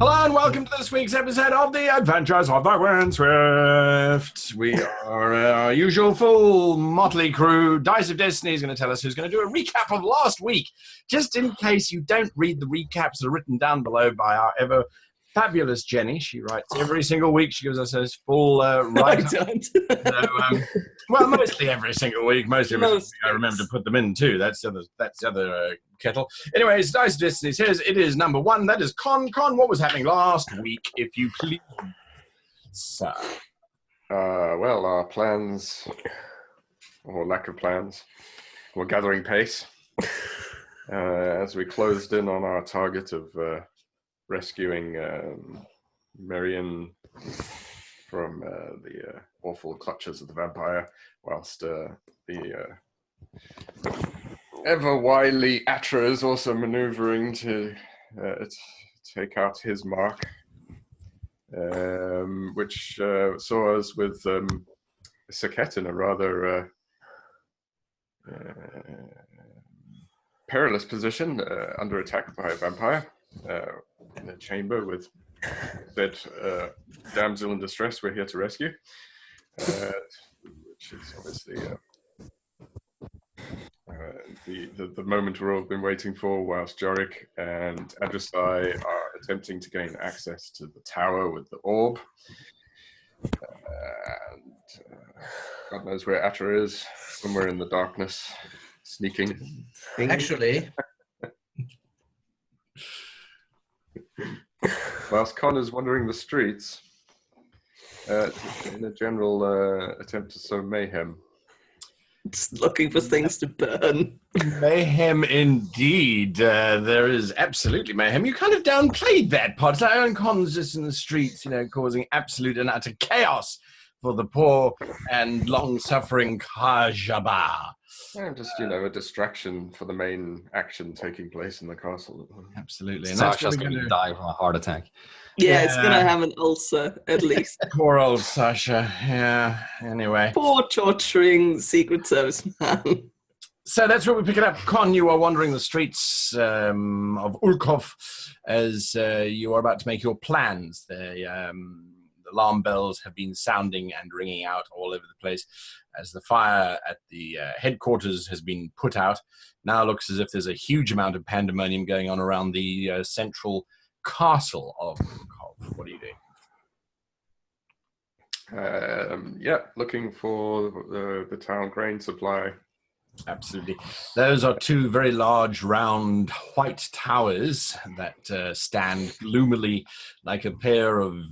Hello and welcome to this week's episode of The Adventures of the Windswift. We are our usual full motley crew. Dice of Destiny is going to tell us who's going to do a recap of last week. Just in case you don't read the recaps that are written down below by our ever fabulous Jenny. She writes every single week. She gives us a full write-up. I don't. So, well, mostly every single week. Mostly every single week I remember to put them in too. That's the other kettle. Anyways, Dice of Destiny says it is number 1. That is Con. What was happening last week, if you please, sir? Well, our plans, or lack of plans, were gathering pace as we closed in on our target of rescuing Miran from the awful clutches of the vampire, whilst the ever wily Atra is also maneuvering to take out his mark, which saw us with Sekhet in a rather perilous position, under attack by a vampire. In a chamber with that damsel in distress we're here to rescue, which is obviously the moment we've all been waiting for, whilst Jorek and Adru'sai are attempting to gain access to the tower with the orb. And God knows where Atra is, somewhere in the darkness, sneaking. Actually, Whilst Con is wandering the streets in a general attempt to sow mayhem. just looking for things to burn. Mayhem indeed. There is absolutely mayhem. You kind of downplayed that part. It's like Owen Con's just in the streets, causing absolute and utter chaos for the poor and long-suffering Kajaba. Just, a distraction for the main action taking place in the castle. Absolutely. And Sasha's going to die from a heart attack. Yeah, it's going to have an ulcer, at least. Poor old Sasha. Yeah, anyway. Poor torturing Secret Service man. So that's where we pick it up. Con, you are wandering the streets of Ulkov as you are about to make your plans. The alarm bells have been sounding and ringing out all over the place as the fire at the headquarters has been put out. Now looks as if there's a huge amount of pandemonium going on around the central castle of Ulkov. What are you doing? Looking for the town grain supply. Absolutely. Those are 2 very large, round, white towers that stand gloomily like a pair of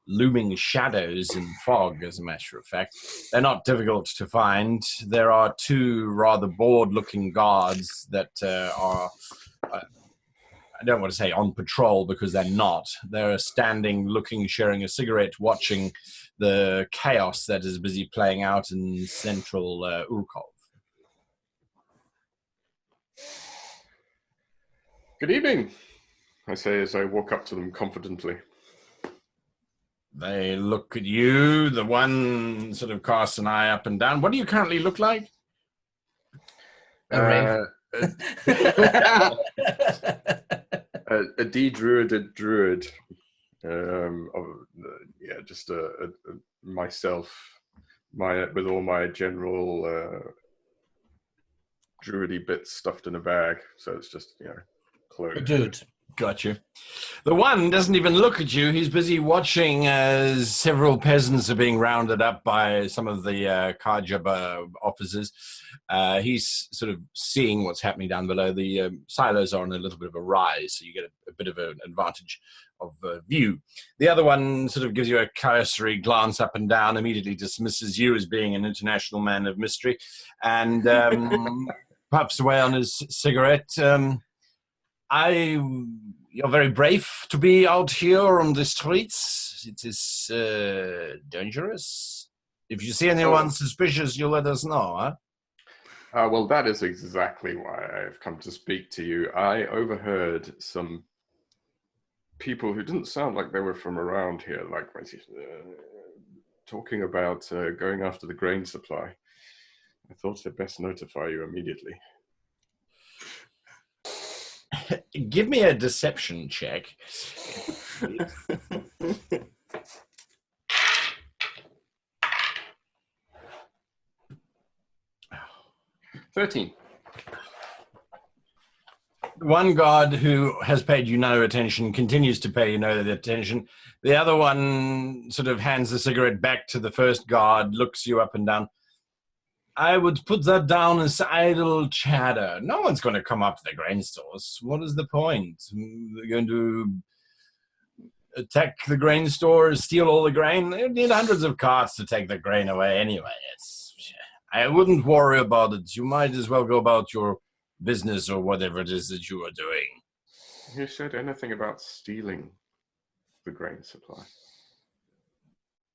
looming shadows in fog, as a matter of fact. They're not difficult to find. There are 2 rather bored-looking guards that are... I don't want to say on patrol because they're not. They're standing, looking, sharing a cigarette, watching the chaos that is busy playing out in central Ulkov. Good evening, I say as I walk up to them confidently. They look at you. The one sort of casts an eye up and down. What do you currently look like? A de-druided druid. Just myself, with all my general druidy bits stuffed in a bag. So it's just, clothes. Dude. Got you. The one doesn't even look at you. He's busy watching as several peasants are being rounded up by some of the Kajaba officers. He's sort of seeing what's happening down below. The silos are on a little bit of a rise, so you get a bit of an advantage of view. The other one sort of gives you a cursory glance up and down, immediately dismisses you as being an international man of mystery, and puffs away on his cigarette. You're very brave to be out here on the streets. It is dangerous. If you see anyone suspicious, you let us know, huh? Well, that is exactly why I've come to speak to you. I overheard some people who didn't sound like they were from around here, talking about going after the grain supply. I thought I'd best notify you immediately. Give me a deception check. 13. One guard who has paid you no attention continues to pay you no attention. The other one sort of hands the cigarette back to the first guard, looks you up and down. I would put that down as idle chatter. No one's going to come up to the grain stores. What is the point? They're going to attack the grain stores, steal all the grain? They need hundreds of carts to take the grain away anyway. I wouldn't worry about it. You might as well go about your business or whatever it is that you are doing. Who said anything about stealing the grain supply?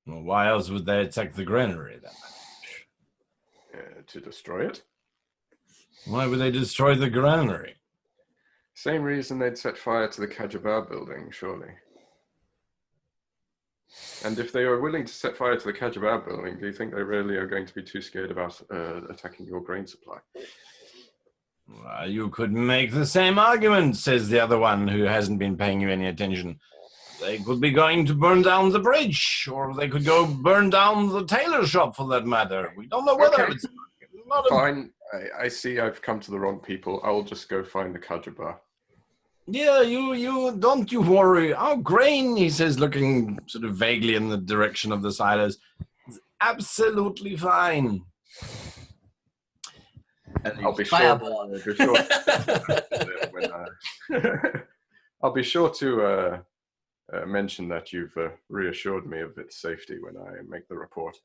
Well, why else would they attack the granary then? To destroy it? Why would they destroy the granary? Same reason they'd set fire to the Kajabar building, surely. And if they are willing to set fire to the Kajabar building, do you think they really are going to be too scared about attacking your grain supply? Well, you could make the same argument, says the other one who hasn't been paying you any attention. They could be going to burn down the bridge, or they could go burn down the tailor shop for that matter. We don't know whether Okay. it's not Fine. I see I've come to the wrong people. I'll just go find the Kajabar. Yeah, you don't you worry. Our grain, he says, looking sort of vaguely in the direction of the silos, is absolutely fine. I'll be Fireball. I'll be sure to mention that you've reassured me of its safety when I make the report.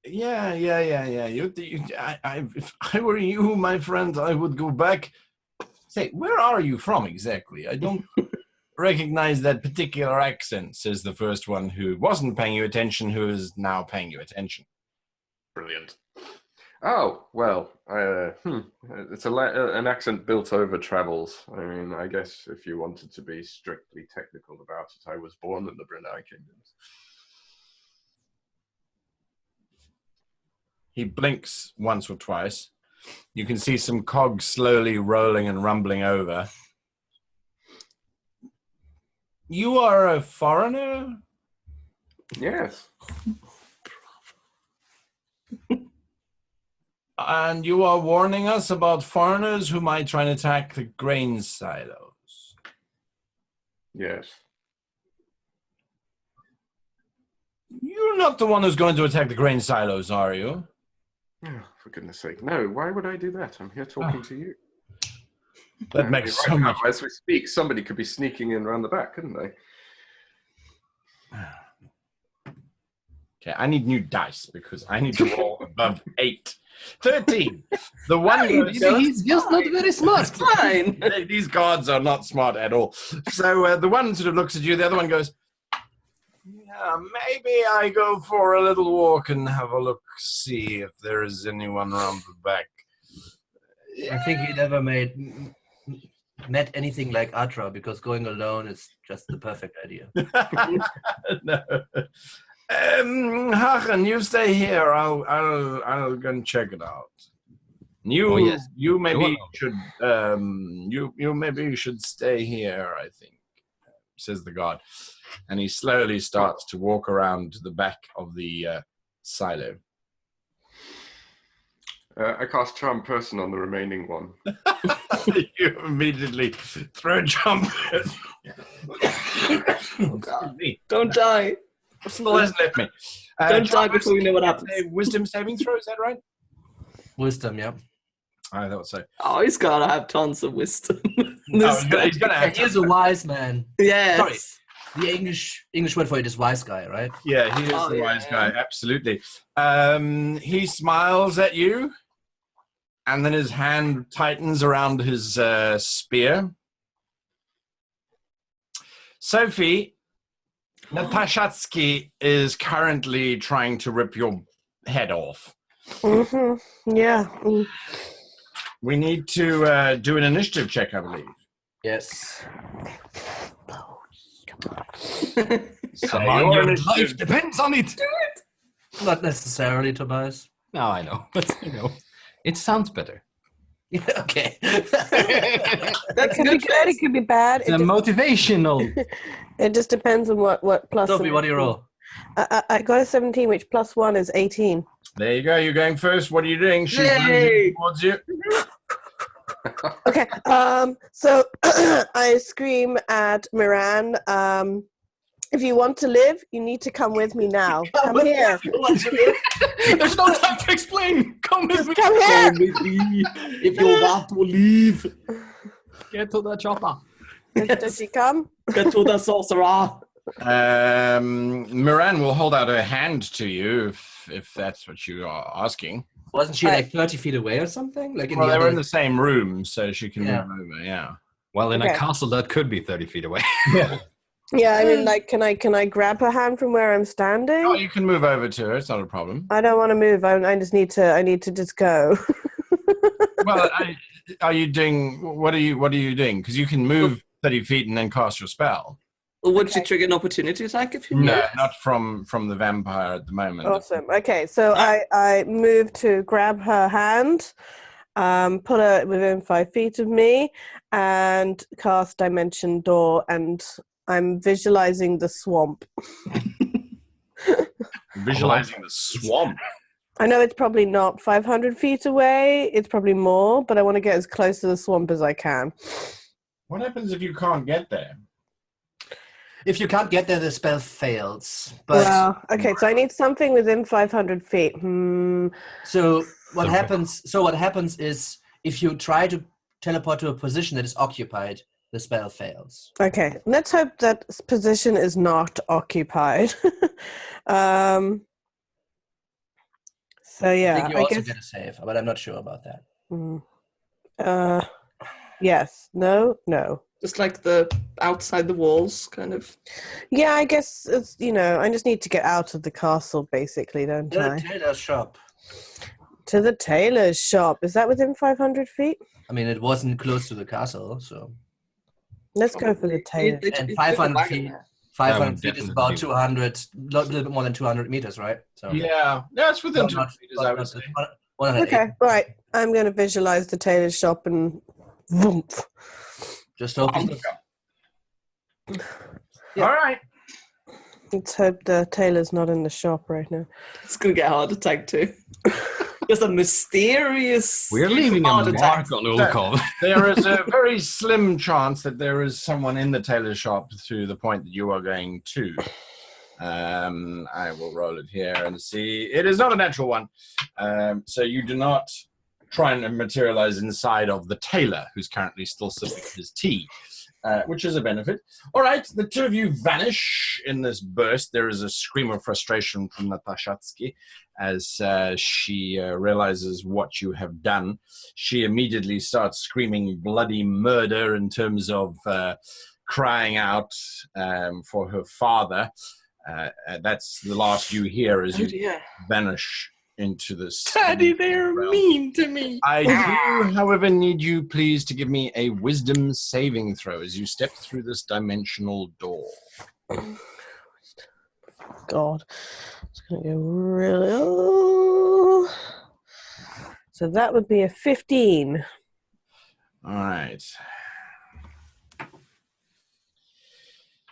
Yeah. If I were you, my friend, I would go back. Say, where are you from exactly? I don't recognize that particular accent, says the first one who wasn't paying you attention, who is now paying you attention. Brilliant. Oh, well, it's an accent built over travels. I mean, I guess if you wanted to be strictly technical about it, I was born in the Brunei Kingdoms. He blinks once or twice. You can see some cogs slowly rolling and rumbling over. You are a foreigner? Yes. And you are warning us about foreigners who might try and attack the grain silos. Yes. You're not the one who's going to attack the grain silos, are you? Oh, for goodness sake. No, why would I do that? I'm here talking to you. That makes Right so now, much. as we speak, somebody could be sneaking in around the back, couldn't they? Okay, I need new dice because I need to roll above 8. 13. The one He's just not very smart. Fine. These guards are not smart at all. So the one sort of looks at you, the other one goes, yeah, maybe I go for a little walk and have a look, see if there is anyone around the back. I think he never met anything like Atra, because going alone is just the perfect idea. No. Hagen, you stay here. I'll go and check it out. You maybe should you maybe should stay here, I think, says the guard. And he slowly starts to walk around to the back of the silo. I cast Charm Person on the remaining one. You immediately throw a jump. Oh, God. Don't die. Still hasn't left me. Don't die before we know what happens. Wisdom saving throw, is that right? Wisdom, yeah. I thought so. Oh, he's got to have tons of wisdom. Oh, he's gonna have He's a wise man. Yes. Sorry. The English word for it is wise guy, right? Yeah, he is the wise guy, absolutely. He smiles at you, and then his hand tightens around his spear. Sophie, Natashatsky is currently trying to rip your head off. Mm-hmm. Yeah. We need to do an initiative check, I believe. Yes. So Come on, your your initiative- life depends on it. Not necessarily, Tobias. No, I know, but it sounds better. Okay. It could be good, it could be bad. It's a motivational. It just depends on what plus. Sophie, what do you roll? I got a 17, which plus 1 is 18. There you go. You're going first. What are you doing? She's Yay! moving towards you. Okay. So I scream at Miran. If you want to live, you need to come with me now. Come here. There's no time to explain. Come with me. Come here. If you want to leave, Get to the chopper. Does she come? get to the sorcerer. Miran will hold out her hand to you if that's what you are asking. Wasn't she like 30 feet away or something? Like in Well, the they were other... in the same room, so she can Yeah. move over. Yeah. Well, in Okay. a castle, that could be 30 feet away. Yeah, I mean, like, can I grab her hand from where I'm standing? Oh, you can move over to her. It's not a problem. I don't want to move. I just need to. I need to just go. Well, are you doing? What are you doing? Because you can move 30 feet and then cast your spell. Or would she trigger an opportunity attack if you No, not from the vampire at the moment. Awesome. Okay, so I move to grab her hand, put her within 5 feet of me, and cast Dimension Door, and I'm visualizing the swamp. Visualizing the swamp. I know it's probably not 500 feet away. It's probably more, but I want to get as close to the swamp as I can. What happens if you can't get there? If you can't get there, the spell fails. But Well, okay, so I need something within 500 feet. so what happens? So what happens is if you try to teleport to a position that is occupied, the spell fails. Okay, let's hope that position is not occupied. So yeah, I think you I also guess. get a save, but I'm not sure about that. Yes. No. No. Just like the outside the walls, kind of. Yeah, I guess it's, I just need to get out of the castle, basically, don't I? Tailor's shop. To the tailor's shop. Is that within 500 feet? I mean, it wasn't close to the castle, so. Let's go for the tailor. And 500 feet. 500 feet is about definitely. 200, a little bit more than 200 meters, right? So Yeah, that's within not- 2 meters, I would say. 180. Okay, right. I'm going to visualize the tailor's shop and. Vroom. Just hope he's not. Yeah. All right. Let's hope the tailor's not in the shop right now. It's going to get a heart attack too. Just a mysterious. We're leaving a heart attack. mark on Ulkov. There is a very slim chance that there is someone in the tailor shop to the point that you are going to. I will roll it here and see. It is not a natural one. So you do not try and materialize inside of the tailor, who's currently still sipping his tea, which is a benefit. All right, the two of you vanish in this burst. There is a scream of frustration from Natashatsky as she realizes what you have done. She immediately starts screaming bloody murder in terms of crying out for her father. That's the last you hear as you vanish into this. Daddy, they're realm. mean to me. I do, however, need you please to give me a wisdom saving throw as you step through this dimensional door. God. It's going to go really. Oh. So that would be a 15. All right.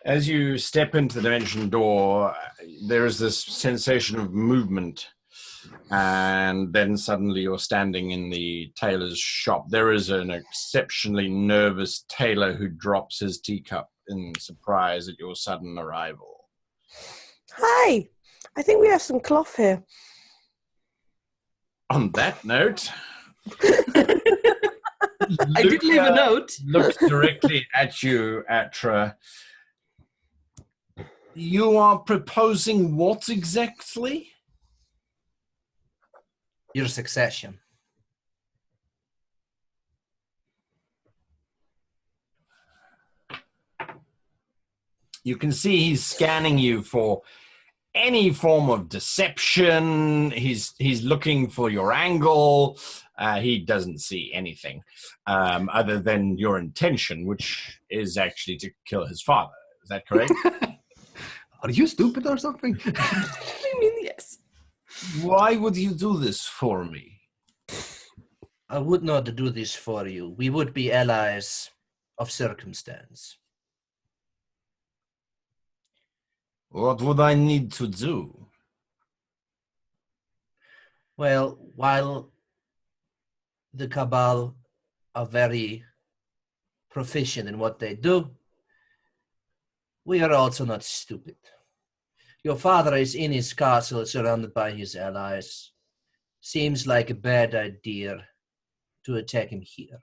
As you step into the dimension door, there is this sensation of movement, and then suddenly you're standing in the tailor's shop. There is an exceptionally nervous tailor who drops his teacup in surprise at your sudden arrival. Hi. I think we have some cloth here. On that note, I did leave a note. Looks directly at you, Atra. You are proposing what exactly? Your succession. You can see he's scanning you for any form of deception. He's looking for your angle. He doesn't see anything other than your intention, which is actually to kill his father. Is that correct? Are you stupid or something? I mean, yes. Why would you do this for me? I would not do this for you. We would be allies of circumstance. What would I need to do? Well, while the Cabal are very proficient in what they do, we are also not stupid. Your father is in his castle surrounded by his allies. Seems like a bad idea to attack him here.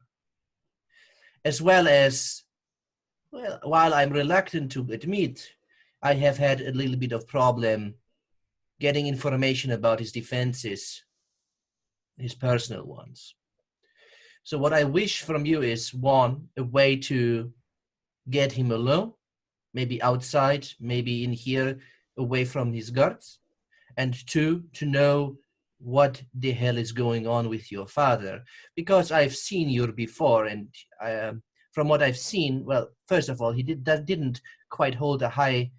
As well as, well, while I'm reluctant to admit, I have had a little bit of problem getting information about his defenses, his personal ones. So what I wish from you is, one, a way to get him alone, maybe outside, maybe in here, away from his guards, and two, to know what the hell is going on with your father, because I've seen you before, and from what I've seen, well, first of all, he didn't quite hold a high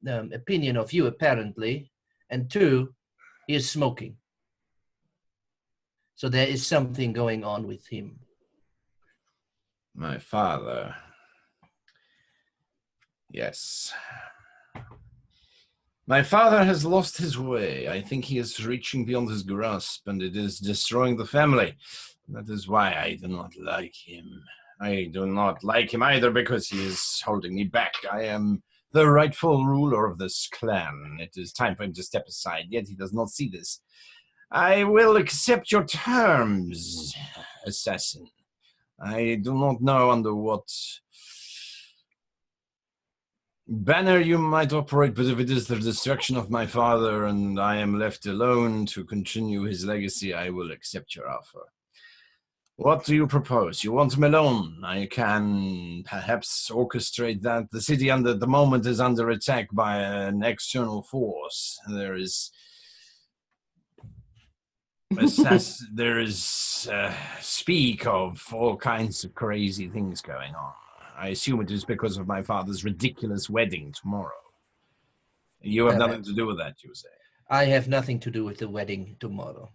opinion of you, apparently, and two, he is smoking. So there is something going on with him. My father. Yes. My father has lost his way. I think he is reaching beyond his grasp, and it is destroying the family. That is why I do not like him. I do not like him either because he is holding me back. I am the rightful ruler of this clan. It is time for him to step aside, yet he does not see this. I will accept your terms, assassin. I do not know under what banner you might operate, but if it is the destruction of my father and I am left alone to continue his legacy, I will accept your offer. What do you propose? You want him alone? I can perhaps orchestrate that. The city at the moment is under attack by an external force. There is speak of all kinds of crazy things going on. I assume it is because of my father's ridiculous wedding tomorrow. You have nothing to do with that, you say? I have nothing to do with the wedding tomorrow.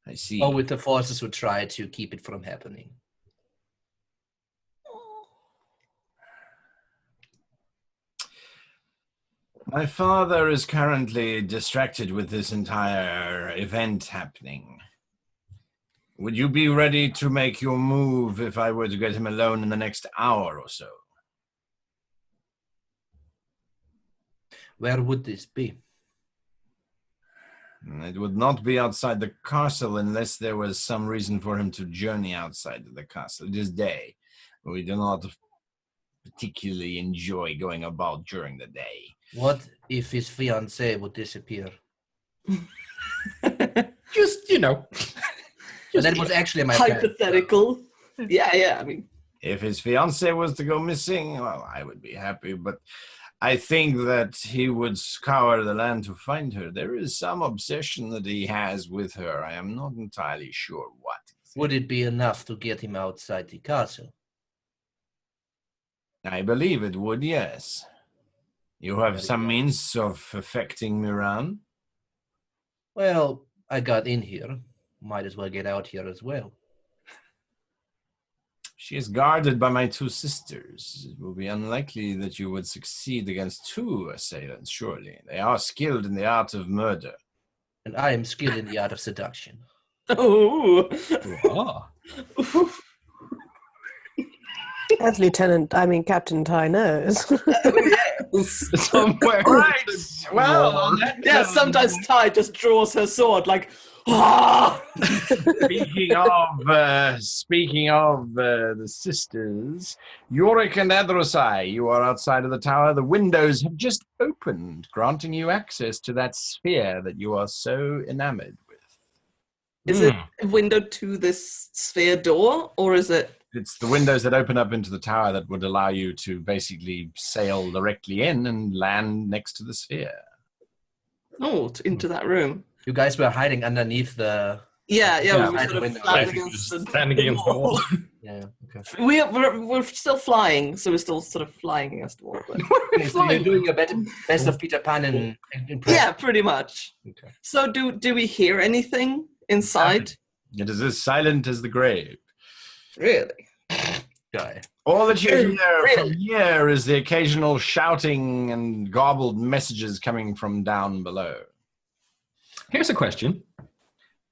I see. Or with the forces who try to keep it from happening. My father is currently distracted with this entire event happening. Would you be ready to make your move if I were to get him alone in the next hour or so? Where would this be? It would not be outside the castle unless there was some reason for him to journey outside of the castle. It is day. We do not particularly enjoy going about during the day. What if his fiancée would disappear? Just, you know. And that was actually my plan. Hypothetical. Yeah, I mean. If his fiancée was to go missing, well, I would be happy, but I think that he would scour the land to find her. There is some obsession that he has with her. I am not entirely sure what. Would it be enough to get him outside the castle? I believe it would, yes. You have some means of affecting Miran? Well, I got in here. Might as well get out here as well. She is guarded by my two sisters. It will be unlikely that you would succeed against two assailants, surely. They are skilled in the art of murder. And I am skilled in the art of seduction. Oh. As Captain Ty knows. Somewhere. Right. Well, Yeah, sometimes Ty just draws her sword like, Speaking of the sisters, Jorek and Adru'sai, you are outside of the tower. The windows have just opened, granting you access to that sphere that you are so enamored with. Is it a window to this sphere door, or is it? It's the windows that open up into the tower that would allow you to basically sail directly in and land next to the sphere. Oh, into that room. You guys were hiding underneath the Yeah, Yeah, we were sort of window. flat Basically against just the standing against the wall. Yeah. Okay. We're still flying, so we're still sort of flying against the wall. But... Okay, so you're doing your best of Peter Pan and yeah, pretty much. Okay. So do we hear anything inside? It is as silent as the grave. Really? Guy. All that you hear from Really? here is the occasional shouting and garbled messages coming from down below. Here's a question.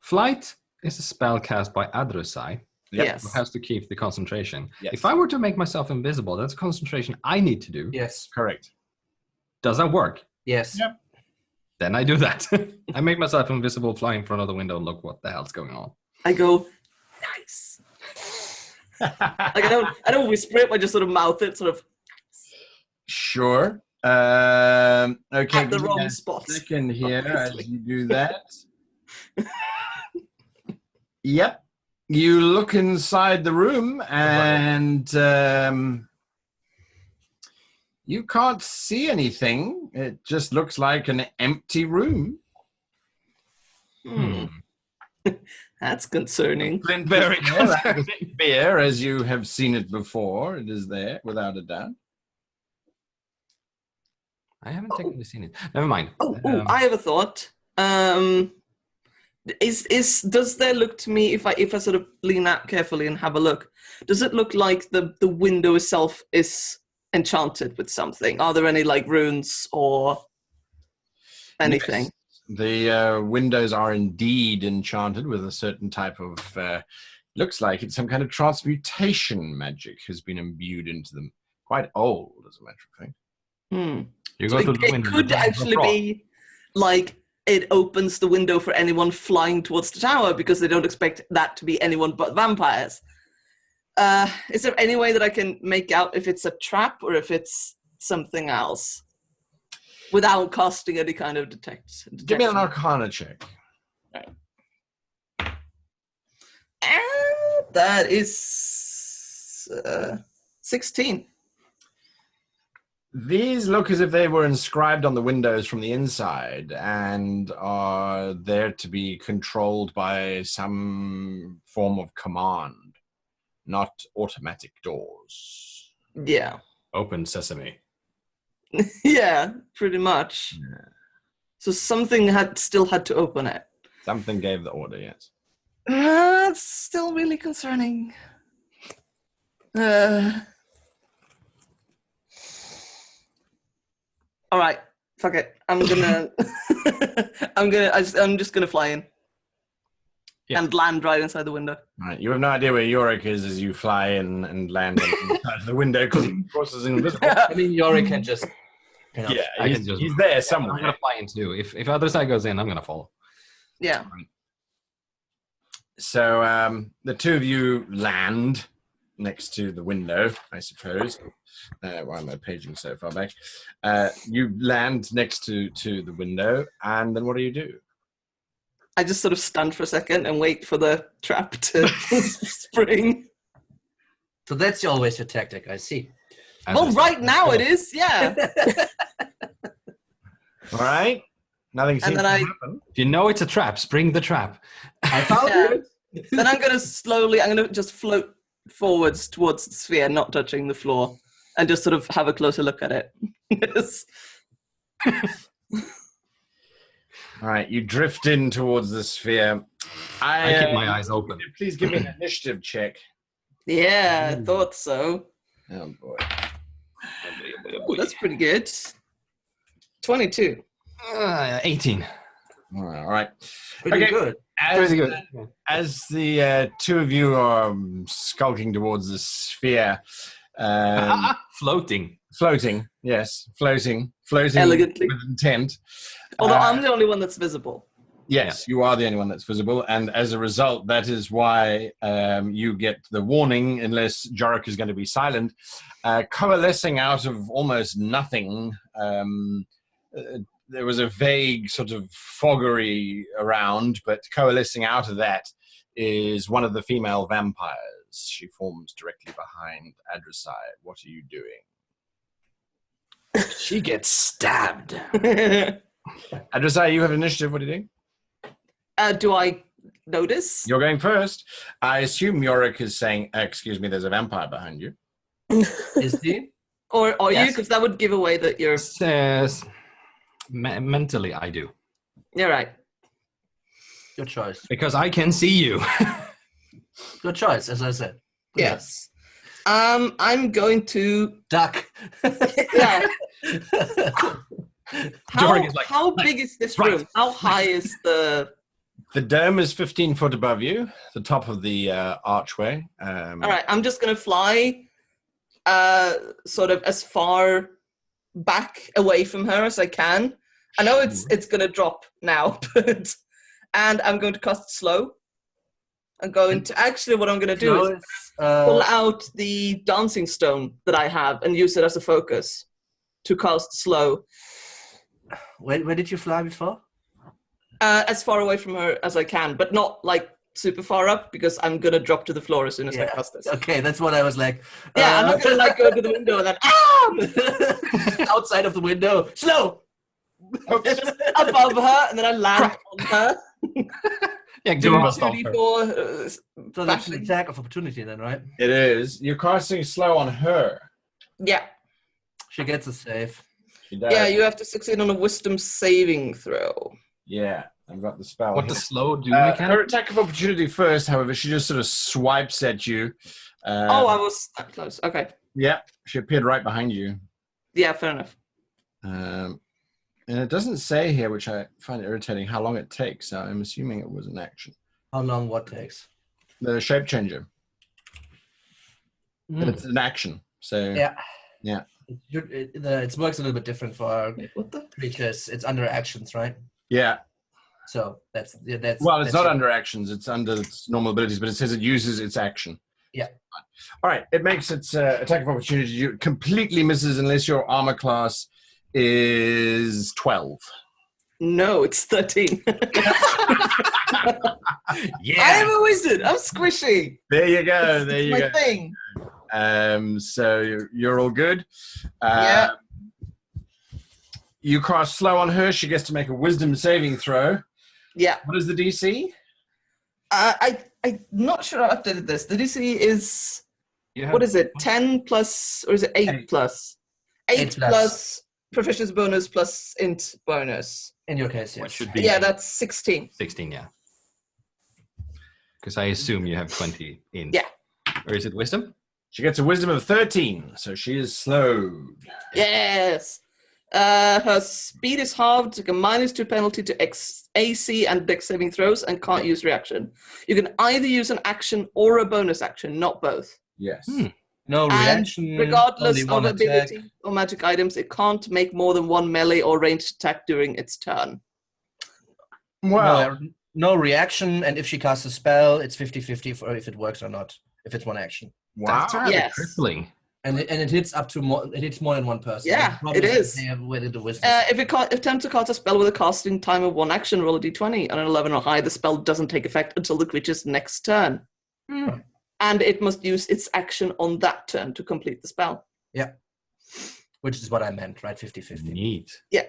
Flight is a spell cast by Adru'sai, Yep. Yes. who has to keep the concentration. Yes. If I were to make myself invisible, that's concentration I need to do. Yes. Correct. Does that work? Yes. Yep. Then I do that. I make myself invisible, fly in front of the window, and look what the hell's going on. I go, nice. Like I don't whisper it, I just sort of mouth it, sort of Sure. Okay. at the give me wrong a spot. second here as Obviously. you do that. Yep. You look inside the room and you can't see anything. It just looks like an empty room. Hmm. That's concerning. Very Beer, as you have seen it before. It is there, without a doubt. I haven't technically seen it. Never mind. I have a thought. Does there look to me, if I sort of lean out carefully and have a look, does it look like the window itself is enchanted with something? Are there any like runes or anything? Yes. The windows are indeed enchanted with a certain type of, looks like it's some kind of transmutation magic has been imbued into them. Quite old, as a matter of fact. Hmm. You So go through the it window. could actually be like it opens the window for anyone flying towards the tower because they don't expect that to be anyone but vampires. Is there any way that I can make out if it's a trap or if it's something else without casting any kind of detection? Give me an Arcana check. That is 16. These look as if they were inscribed on the windows from the inside and are there to be controlled by some form of command, not automatic doors. Yeah. Open sesame. Yeah, pretty much. Yeah. So something still had to open it. Something gave the order, yes. That's still really concerning. All right, fuck it. I'm just gonna fly in and land right inside the window. All right, you have no idea where Jorek is as you fly in and land inside the window because he, of course, is invisible. I mean, Yori can just. Yeah, I he's, can just- he's there I'm somewhere. gonna fly in too. If other side goes in, I'm gonna follow. Yeah. So the two of you land next to the window, I suppose. Why am I paging so far back? You land next to the window, and then what do you do? I just sort of stand for a second and wait for the trap to spring. So that's always your tactic, I see. Well, right now it is, yeah. All right. Nothing seems then to I- happen. If you know it's a trap, spring the trap. I found Yeah. it. Then I'm going to just float forwards towards the sphere, not touching the floor, and just sort of have a closer look at it. Yes. All right, you drift in towards the sphere. I keep my eyes open. Please give me an initiative check. Yeah, I thought so. Oh boy. Ooh, that's pretty good. 22. 18. All right. Pretty Okay. good. As, Pretty good. as the two of you are skulking towards the sphere, Floating. floating, yes, floating Elegantly. with intent. Although I'm the only one that's visible. Yes, you are the only one that's visible, and as a result, that is why you get the warning, unless Jorek is going to be silent, coalescing out of almost nothing. There was a vague sort of foggery around, but coalescing out of that is one of the female vampires. She forms directly behind Adru'sai. What are you doing? She gets stabbed. Adru'sai, you have initiative. What are you doing? Do I notice. You're going first. I assume Jorek is saying, "Excuse me, there's a vampire behind you." Is he? Or are you? Yes. Because that would give away that you're... Says mentally, I do You're right. Your choice. because I can see you. Your choice, as I said. Good Yes. I'm going to... Duck. Yeah. Jorek is like, how big is this right. room? How high is the... The dome is 15 foot above you, the top of the archway. All right, I'm just going to fly sort of as far back away from her as I can. I know it's going to drop now, but... And I'm going to cast slow. I'm going to... Actually, what I'm going to do is pull out the dancing stone that I have and use it as a focus to cast slow. Where did you fly before? As far away from her as I can, but not like super far up because I'm gonna drop to the floor as soon as I cast this. Okay, that's what I was like. Yeah, I'm not gonna like go to the window and then outside of the window. Slow! above her, and then I land on her. Yeah, Do give him a stomp. 2d4 So that's an attack of opportunity then, right? It is. You're casting slow on her. Yeah. She gets a save. She does. Yeah, you have to succeed on a wisdom saving throw. Yeah, I've got the spell. What here. does slow do? Her Mechanic? attack of opportunity first, however, she just sort of swipes at you. I was that close. Okay. Yeah, she appeared right behind you. Yeah, fair enough. And it doesn't say here, which I find irritating, how long it takes. So I'm assuming it was an action. How long what takes? The shape changer. But it's an action. So Yeah. It works a little bit different for What the? creatures. It's under actions, right? yeah. So that's Well, it's not under actions. It's under its normal abilities, but it says it uses its action. Yeah. All right. It makes its attack of opportunity. You completely misses unless your armor class is 12. No, it's 13. Yeah. I'm a wizard. I'm squishy. There you go. There It's you my go. thing. So you're all good. Yeah. You cast slow on her. She gets to make a wisdom saving throw. Yeah. What is the DC? I'm not sure I updated this. The DC is, You have- what is it, 10 plus, or is it 8 plus? 8 plus. plus proficiency bonus plus int bonus. in your case, What yes. should be Yeah, that's 16. 16, yeah. Because I assume you have 20 in. Yeah. Or is it wisdom? She gets a wisdom of 13, so she is slowed. Yes. Her speed is halved, like a -2 penalty to AC and dex saving throws, and can't use reaction. You can either use an action or a bonus action, not both. Yes. No And reaction. regardless only of one attack. ability or magic items, it can't make more than one melee or ranged attack during its turn. Well, No reaction, and if she casts a spell, it's 50-50 for if it works or not. If it's one action, wow. That's rather Yes. crippling. and it hits up to more. It hits more than one person. Yeah, The problem it that is. They have with the wisdom. If it attempts to cast a spell with a casting time of 1 action, roll a d20. On an 11 or higher, the spell doesn't take effect until the creature's next turn. And it must use its action on that turn to complete the spell. Which is what I meant, right? 50-50. Neat. Yeah.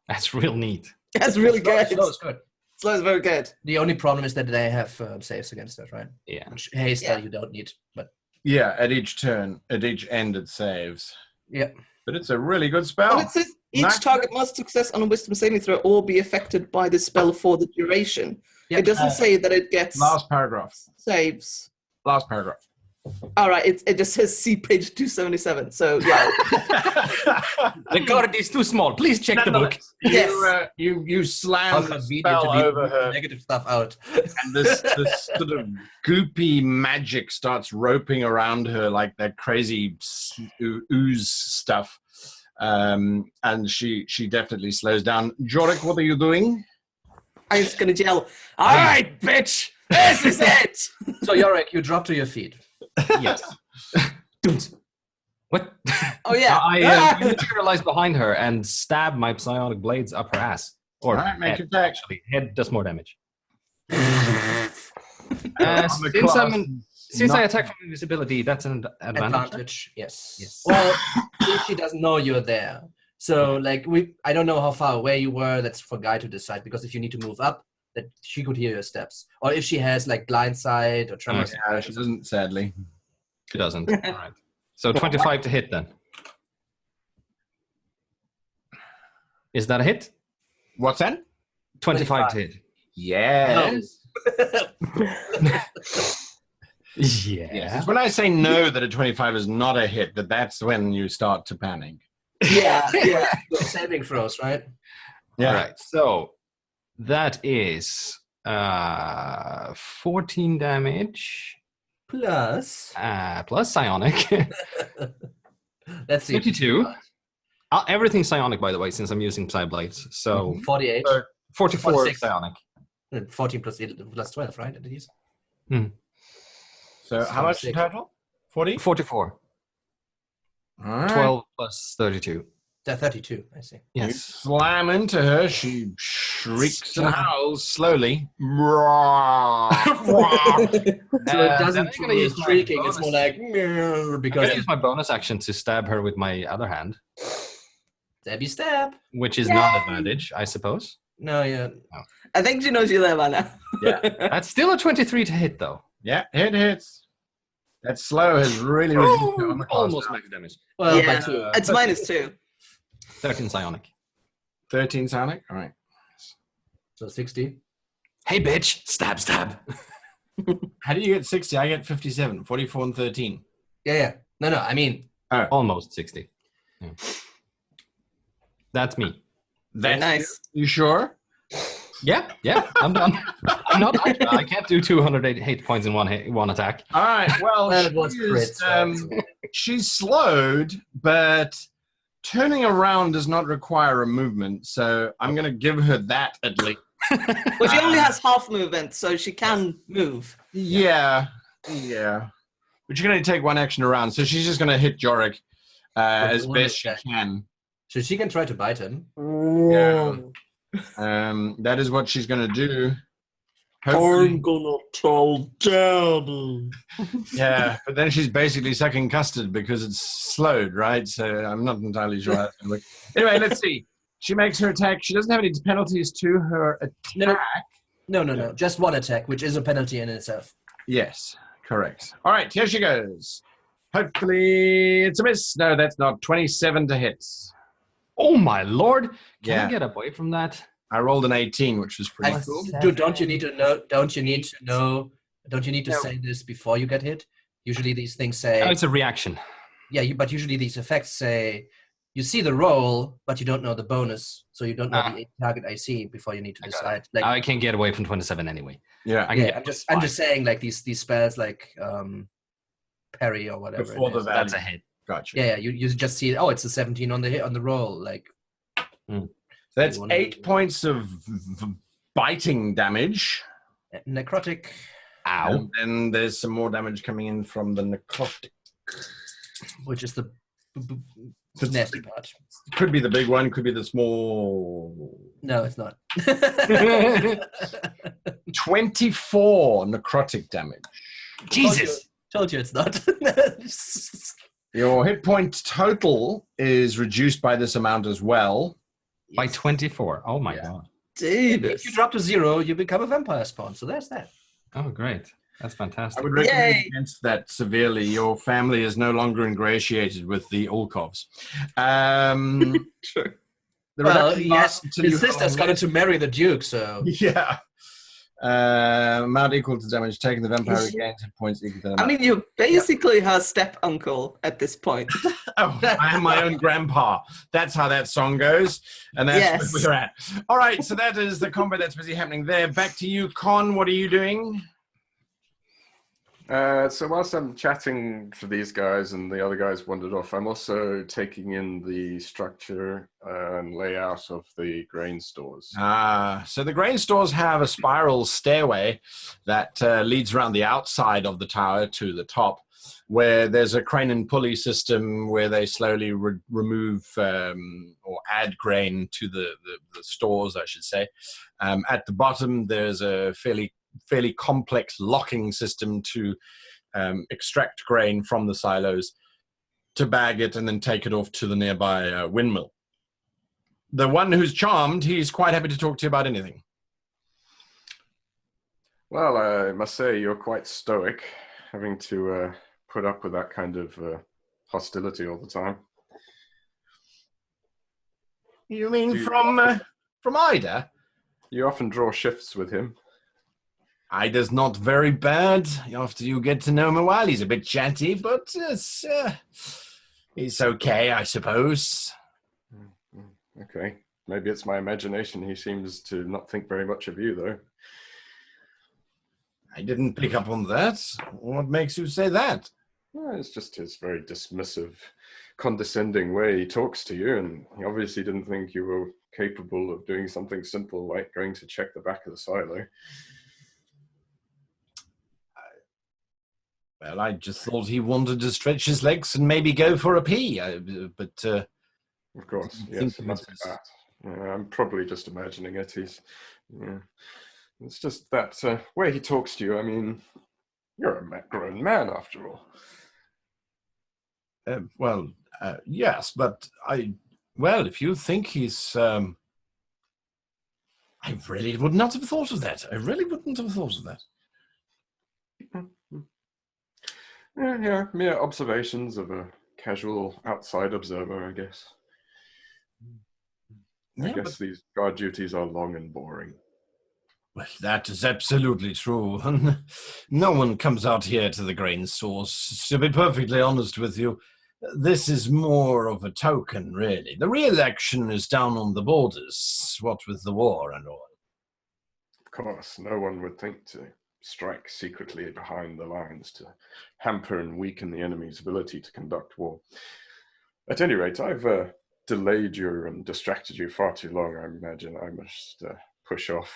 That's real neat. That's really good. Slow is good. Slow is very good. The only problem is that they have saves against that, right? Yeah. Which haste you don't need, but Yeah, at each turn, at each end, it saves. yeah. But it's a really good Well, spell. it says each Nice. target must success on a wisdom saving throw or be affected by the spell for the duration. Yep. It doesn't say that it gets Last paragraph. saves. Last paragraph. All right, it just says see page 277. So yeah, The card is too small. Please check the book. Yes. You How slam the convenient spell to leave over her, negative stuff out. and this sort of goopy magic starts roping around her like that crazy ooze stuff. And she definitely slows down. Jorek, what are you doing? I'm just gonna yell. All right, bitch, this is it. So Jorek, you drop to your feet. Yes. What? Oh yeah. I materialize behind her and stab my psionic blades up her ass. Or All right, make head, your attack. actually. Head does more damage. Armor Since class I not- attack from invisibility, that's an advantage. Advantage, yes. Yes. Well, she doesn't know you're there. So, like, I don't know how far away you were. That's for Guy to decide. Because if you need to move up, that she could hear your steps, or if she has like blind sight or tremor. Yeah, she doesn't, sadly. She doesn't. All right. So 25 to hit then. Is that a hit? What's that? 25 to hit. Yes. Yeah. Yes. It's when I say no that a 25 is not a hit, that's when you start to panic. Yeah. Saving throws, right? Yeah. All right. So that is 14 damage Plus. plus psionic. Let's see. 52. Everything's psionic, by the way, since I'm using psi blades. So 48. 44 46. psionic. 14 plus 12, right? It is. So how much in total? 40? 44. All right. 12 plus 32. 32, I see. You Yes. slam into her. She shrieks and howls slowly. So it then doesn't I'm gonna use my shrieking, it's more bonus. like I'm because going to use my bonus action to stab her with my other hand, stabby stab. which is not advantage, I suppose. No, yeah. I think she knows you're there by now. Yeah. That's still a 23 to hit, though. Yeah, it hits. That slow has really reduced it on the class Almost now. max damage. Well, Yeah. by 2. It's -2. 13 psionic. 13 psionic? All right. So 60. Hey, bitch! Stab, stab. How do you get 60? I get 57. 44 and 13. Yeah. No, I mean, Almost 60. Yeah. That's me. That's Nice. You sure? Yeah, I'm done. I'm not. I can't do 208 hit points in one attack. All right. Well, Well, it was she is, crits, she's slowed, but turning around does not require a movement. So I'm going to give her that at least. But she only has half movement, so she can move. Yeah. But you're going to take one action around, so she's just going to hit Jorek as one best she attack. can. so she can try to bite him. Yeah. That is what she's going to do. I'm gonna tell Daddy. Yeah, but then she's basically sucking custard because it's slowed, right? So I'm not entirely sure how that's going to work. Anyway, let's see. She makes her attack. She doesn't have any penalties to her attack. No. Just one attack, which is a penalty in itself. Yes, correct. All right, here she goes. Hopefully it's a miss. No, that's not. 27 to hit. Oh my lord! Can Yeah. I get away from that? I rolled an 18, which was pretty cool. Dude, don't you need to know? Don't you need to No. say this before you get hit? Usually these things say. Oh, it's a reaction. Yeah, but usually these effects say you see the roll, but you don't know the bonus, so you don't know the target IC before you need to I got decide. Like, I can't get away from 27 anyway. Yeah. I can yeah, get I'm just saying, like these spells, like parry or whatever. Before it the is. value. That's a hit. Gotcha. Yeah, you just see. Oh, it's a 17 on the hit on the roll. Like, So that's You wanna- 8 points of biting damage. necrotic. Ow. And then there's some more damage coming in from the necrotic. Which is the nasty part. Could be the big one, could be the small. No, it's not. 24 necrotic damage. Jesus. Told you it's not. Your hit point total is reduced by this amount as well. By 24. Oh my Yeah. god. Dude. If you drop to 0, you become a vampire spawn. So there's that. Oh great. That's I fantastic. would recommend Yay. against that severely. Your family is no longer ingratiated with the Ulkovs. True. The Well, reduction yes, lasts until his you sister's have- got to marry the Duke, so. Yeah. Amount equal to damage taken. The vampire regains hit points equal to the I amount. mean, you're basically her step uncle at this point. Oh, I am my own grandpa. That's how that song goes. And that's Yes. where we're at. All right, so that is the combat that's busy happening there. Back to you, Con. What are you doing? So whilst I'm chatting to these guys and the other guys wandered off, I'm also taking in the structure and layout of the grain stores. So the grain stores have a spiral stairway that leads around the outside of the tower to the top, where there's a crane and pulley system where they slowly remove or add grain to the stores, I should say. At the bottom, there's a fairly complex locking system to extract grain from the silos, to bag it and then take it off to the nearby windmill. The one who's charmed, he's quite happy to talk to you about anything. Well, I must say you're quite stoic, having to put up with that kind of hostility all the time. You mean Do you from Ida? You often draw shifts with him. Ida's not very bad after you get to know him a while. He's a bit chatty, but it's okay, I suppose. Okay. Maybe it's my imagination. He seems to not think very much of you, though. I didn't pick up on that. What makes you say that? Well, it's just his very dismissive, condescending way he talks to you, and he obviously didn't think you were capable of doing something simple like going to check the back of the silo. Well, I just thought he wanted to stretch his legs and maybe go for a pee, but... Of course, yes, it must be that. Yeah, I'm probably just imagining it. It's just that way he talks to you. I mean, you're a grown man after all. Yes, but if you think he's... I really would not have thought of that. I really wouldn't have thought of that. Yeah, mere observations of a casual outside observer, I guess. I guess these guard duties are long and boring. Well, that is absolutely true. No one comes out here to the grain source. To be perfectly honest with you, this is more of a token, really. The real action is down on the borders, what with the war and all. Of course, no one would think to strike secretly behind the lines to hamper and weaken the enemy's ability to conduct war. At any rate, I've delayed you and distracted you far too long. I imagine I must push off.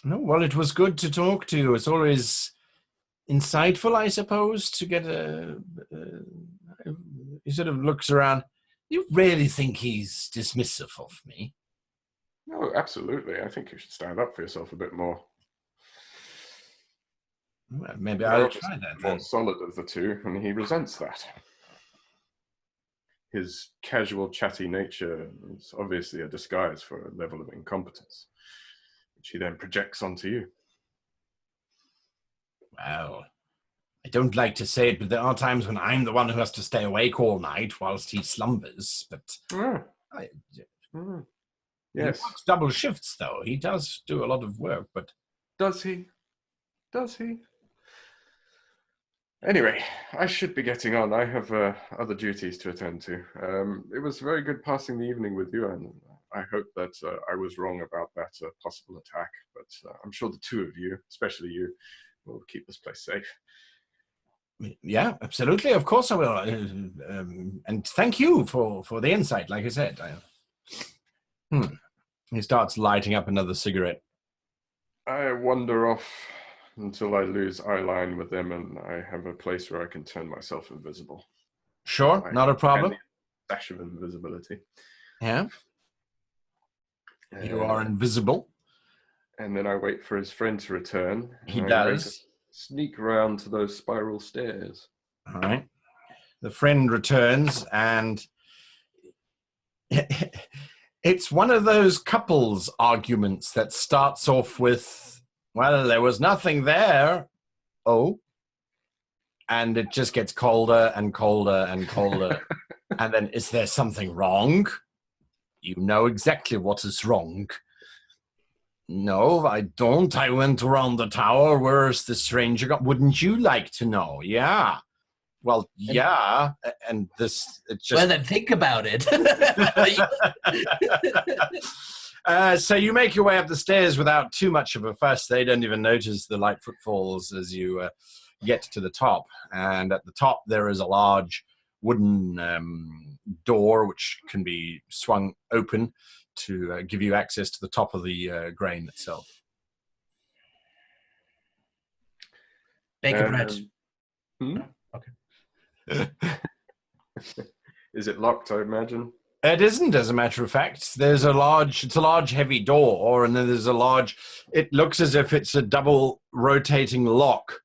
No, well, it was good to talk to you. It's always insightful, I suppose, to get he sort of looks around. You really think he's dismissive of me? No, absolutely. I think you should stand up for yourself a bit more. Well, maybe I'll try that then. More solid of the two, and he resents that. His casual, chatty nature is obviously a disguise for a level of incompetence, which he then projects onto you. Well, I don't like to say it, but there are times when I'm the one who has to stay awake all night whilst he slumbers. But Yes, he works double shifts, though. He does do a lot of work, but does he? Does he? Anyway, I should be getting on. I have other duties to attend to. It was very good passing the evening with you, and I hope that I was wrong about that possible attack. But I'm sure the two of you, especially you, will keep this place safe. Yeah, absolutely. Of course I will. And thank you for the insight, like I said. He starts lighting up another cigarette. I wander off until I lose eye line with them and I have a place where I can turn myself invisible. Sure, not a problem. Dash of invisibility. Yeah. You are invisible. And then I wait for his friend to return. He does. Sneak around to those spiral stairs. All right. The friend returns and it's one of those couples arguments that starts off with, well, there was nothing there. Oh. And it just gets colder and colder and colder. And then, is there something wrong? You know exactly what is wrong. No, I don't. I went around the tower. Where's the stranger gone? Wouldn't you like to know? Yeah. Well, yeah. And this, it just... Well, then think about it. So you make your way up the stairs without too much of a fuss. They don't even notice the light footfalls as you get to the top. And at the top, there is a large wooden door which can be swung open to give you access to the top of the grain itself. Bacon bread. Okay. Is it locked, I imagine? It isn't, as a matter of fact. It's a large heavy door, and then there's a large, it looks as if it's a double rotating lock,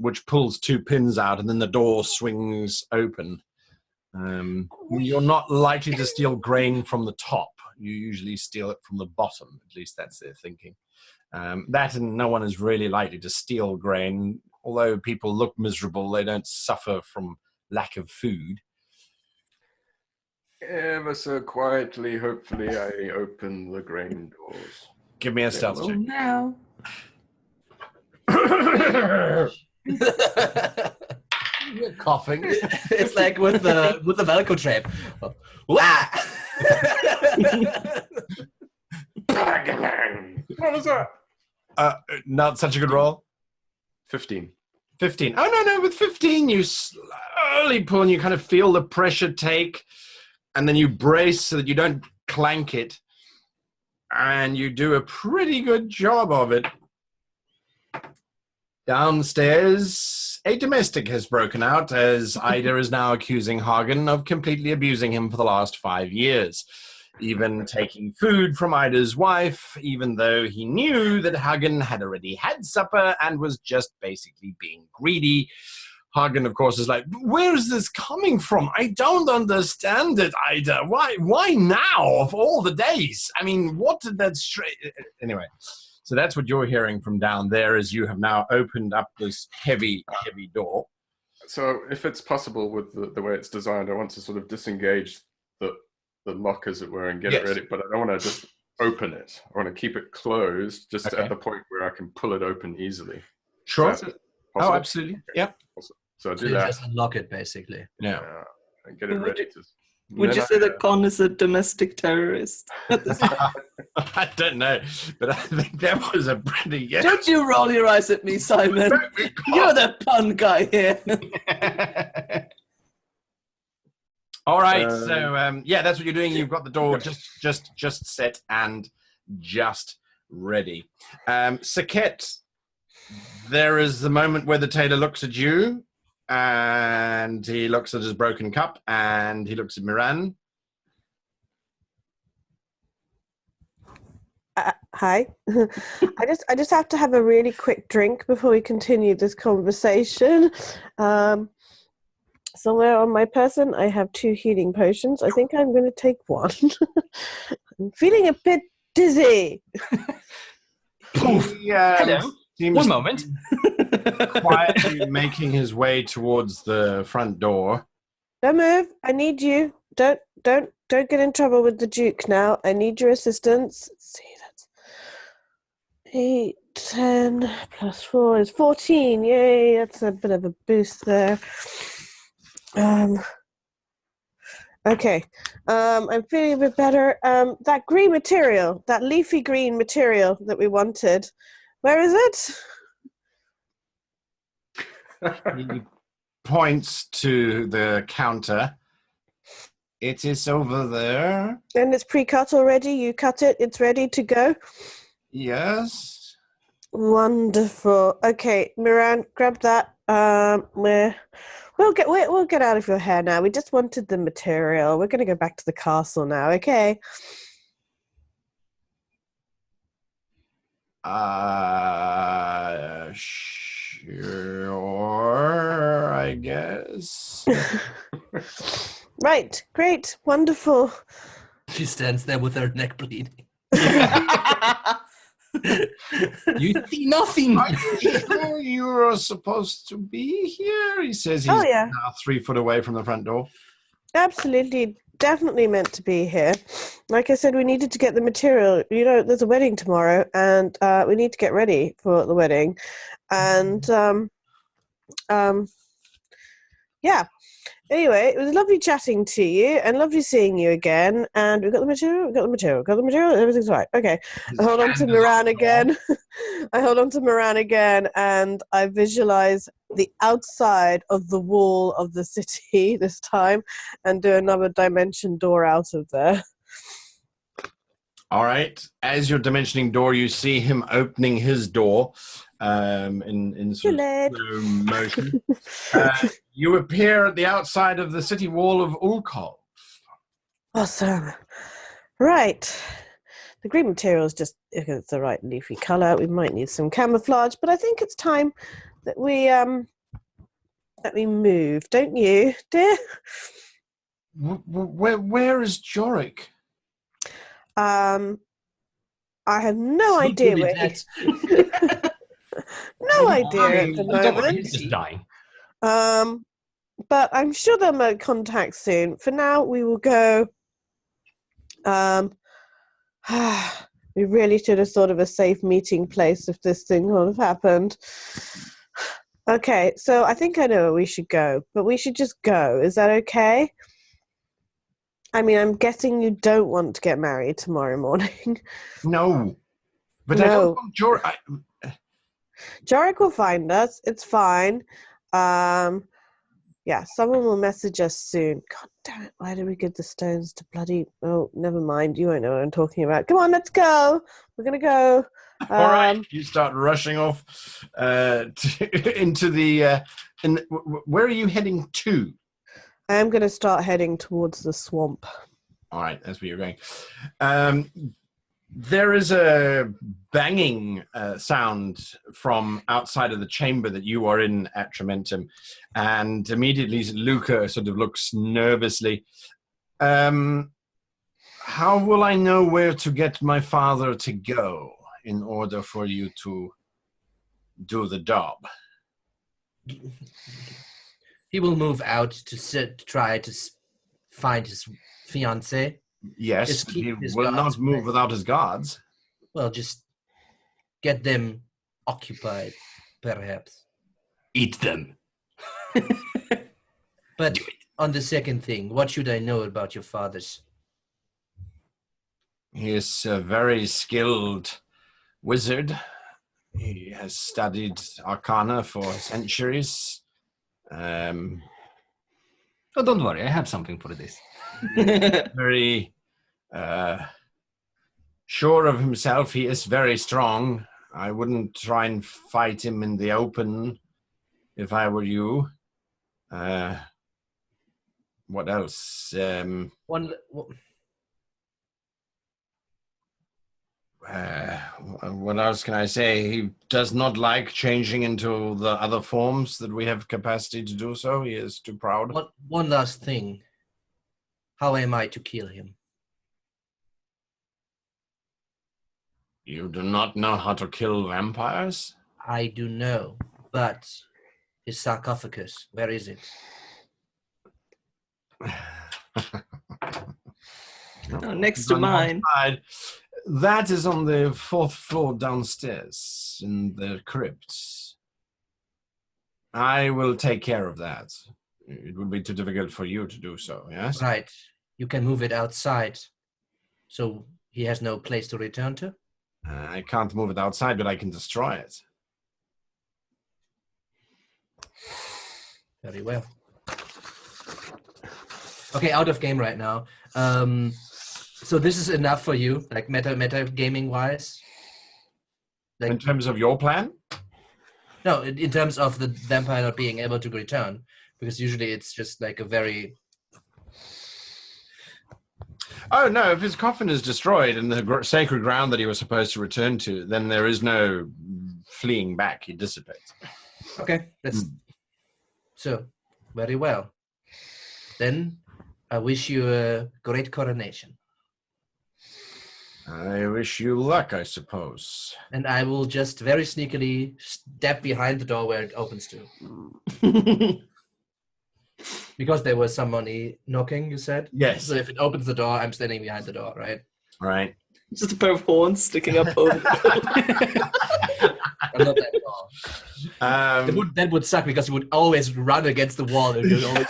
which pulls two pins out, and then the door swings open. You're not likely to steal grain from the top. You usually steal it from the bottom. At least that's their thinking. That and no one is really likely to steal grain. Although people look miserable, they don't suffer from lack of food. Ever so quietly, hopefully, I open the grain doors. Give me a stealth Oh, check. now. You're coughing. It's like with the Velcro trap. Wah! What was that? Not such a good roll. 15. 15. Oh, no. With 15, you slowly pull and you kind of feel the pressure take, and then you brace so that you don't clank it. And you do a pretty good job of it. Downstairs, a domestic has broken out as Ida is now accusing Hagen of completely abusing him for the last 5 years. Even taking food from Ida's wife, even though he knew that Hagen had already had supper and was just basically being greedy. Hagen, of course, is like, where is this coming from? I don't understand it, Ida. Why now, of all the days? I mean, what did that Anyway, so that's what you're hearing from down there as you have now opened up this heavy door. So if it's possible with the way it's designed, I want to sort of disengage the lock, as it were, and get it ready, but I don't want to just open it. I want to keep it closed just at the point where I can pull it open easily. Sure. Oh, absolutely. Okay. Yep. So I do You that. just unlock it, basically. Yeah. And get it ready to... Would you say that Con is a domestic terrorist? I don't know, but I think that was a pretty... Yeah. Don't you roll your eyes at me, Simon. You're the pun guy here. All right, so that's what you're doing. You've got the door just set and just ready. Sekhet, there is the moment where the tailor looks at you, and he looks at his broken cup, and he looks at Miran. Hi. I just have to have a really quick drink before we continue this conversation. Somewhere on my person, I have 2 healing potions. I think I'm going to take one. I'm feeling a bit dizzy. Hello. One moment. Quietly making his way towards the front door. Don't move. I need you. Don't get in trouble with the Duke now. I need your assistance. Let's see, that's 8, 10 plus 4 is 14. Yay, that's a bit of a boost there. Okay. I'm feeling a bit better. That green material, that leafy green material that we wanted, where is it? He points to the counter. It is over there. And it's pre-cut already. You cut it. It's ready to go. Yes. Wonderful. Okay, Miran, grab that. We'll get out of your hair now. We just wanted the material. We're going to go back to the castle now. Okay. Sure, I guess. Right. Great. Wonderful. She stands there with her neck bleeding. You see nothing. Are you sure you're supposed to be here? He says he's now 3 foot away from the front door. Absolutely. Definitely meant to be here. Like I said, we needed to get the material. You know, there's a wedding tomorrow, and we need to get ready for the wedding. And, yeah. Anyway, it was lovely chatting to you and lovely seeing you again. And we've got the material, everything's right. Okay. I hold on to Miran again. And I visualize the outside of the wall of the city this time and do another dimension door out of there. All right. As you're dimensioning door, you see him opening his door in sort of slow motion. You appear at the outside of the city wall of Ulkov. Awesome. Right. The green material is just, if it's the right leafy color, we might need some camouflage, but I think it's time that we move, don't you, dear? Where is Jorek? I have no idea where he's... no idea at the Don't worry, moment. he's just dying. But I'm sure they'll make contact soon. For now, we will go. We really should have thought of a safe meeting place if this thing would have happened. Okay, so I think I know where we should go, but we should just go. Is that okay? I mean, I'm guessing you don't want to get married tomorrow morning. No. But No. I don't want Jorek. Jorek will find us. It's fine. Yeah, someone will message us soon. God damn it, why did we give the stones to bloody... Oh, never mind. You won't know what I'm talking about. Come on, let's go. We're going to go. All right, you start rushing off into the... where are you heading to? I am going to start heading towards the swamp. All right, that's where you're going. There is a banging sound from outside of the chamber that you are in at Atramentum, and immediately Luca sort of looks nervously. How will I know where to get my father to go in order for you to do the job? He will move out to try to find his fiancée. Yes, he will not move without his guards. Well, just get them occupied, perhaps. Eat them. But on the second thing, what should I know about your father's? He is a very skilled wizard. He has studied arcana for centuries. Oh, don't worry, I have something for this. Very sure of himself. He is very strong. I wouldn't try and fight him in the open if I were you. What else? What else can I say? He does not like changing into the other forms that we have capacity to do so. He is too proud. One last thing. How am I to kill him? You do not know how to kill vampires? I do know, but his sarcophagus, where is it? Next to mine. That is on the 4th floor downstairs in the crypts. I will take care of that. It would be too difficult for you to do so, yes? Right. You can move it outside, so he has no place to return to? I can't move it outside, but I can destroy it. Very well. Okay, out of game right now. So this is enough for you, like meta gaming wise? Like, in terms of your plan? No, in terms of the vampire not being able to return, because usually it's just like a very... Oh, no, if his coffin is destroyed in the sacred ground that he was supposed to return to, then there is no fleeing back. He dissipates. Okay, that's... So, very well. Then, I wish you a great coronation. I wish you luck, I suppose. And I will just very sneakily step behind the door where it opens to. Because there was somebody knocking, you said? Yes. So if it opens the door, I'm standing behind the door, right? Right. Just a pair of horns sticking up over the I'm not that tall. That would suck because you would always run against the wall. And you'd always...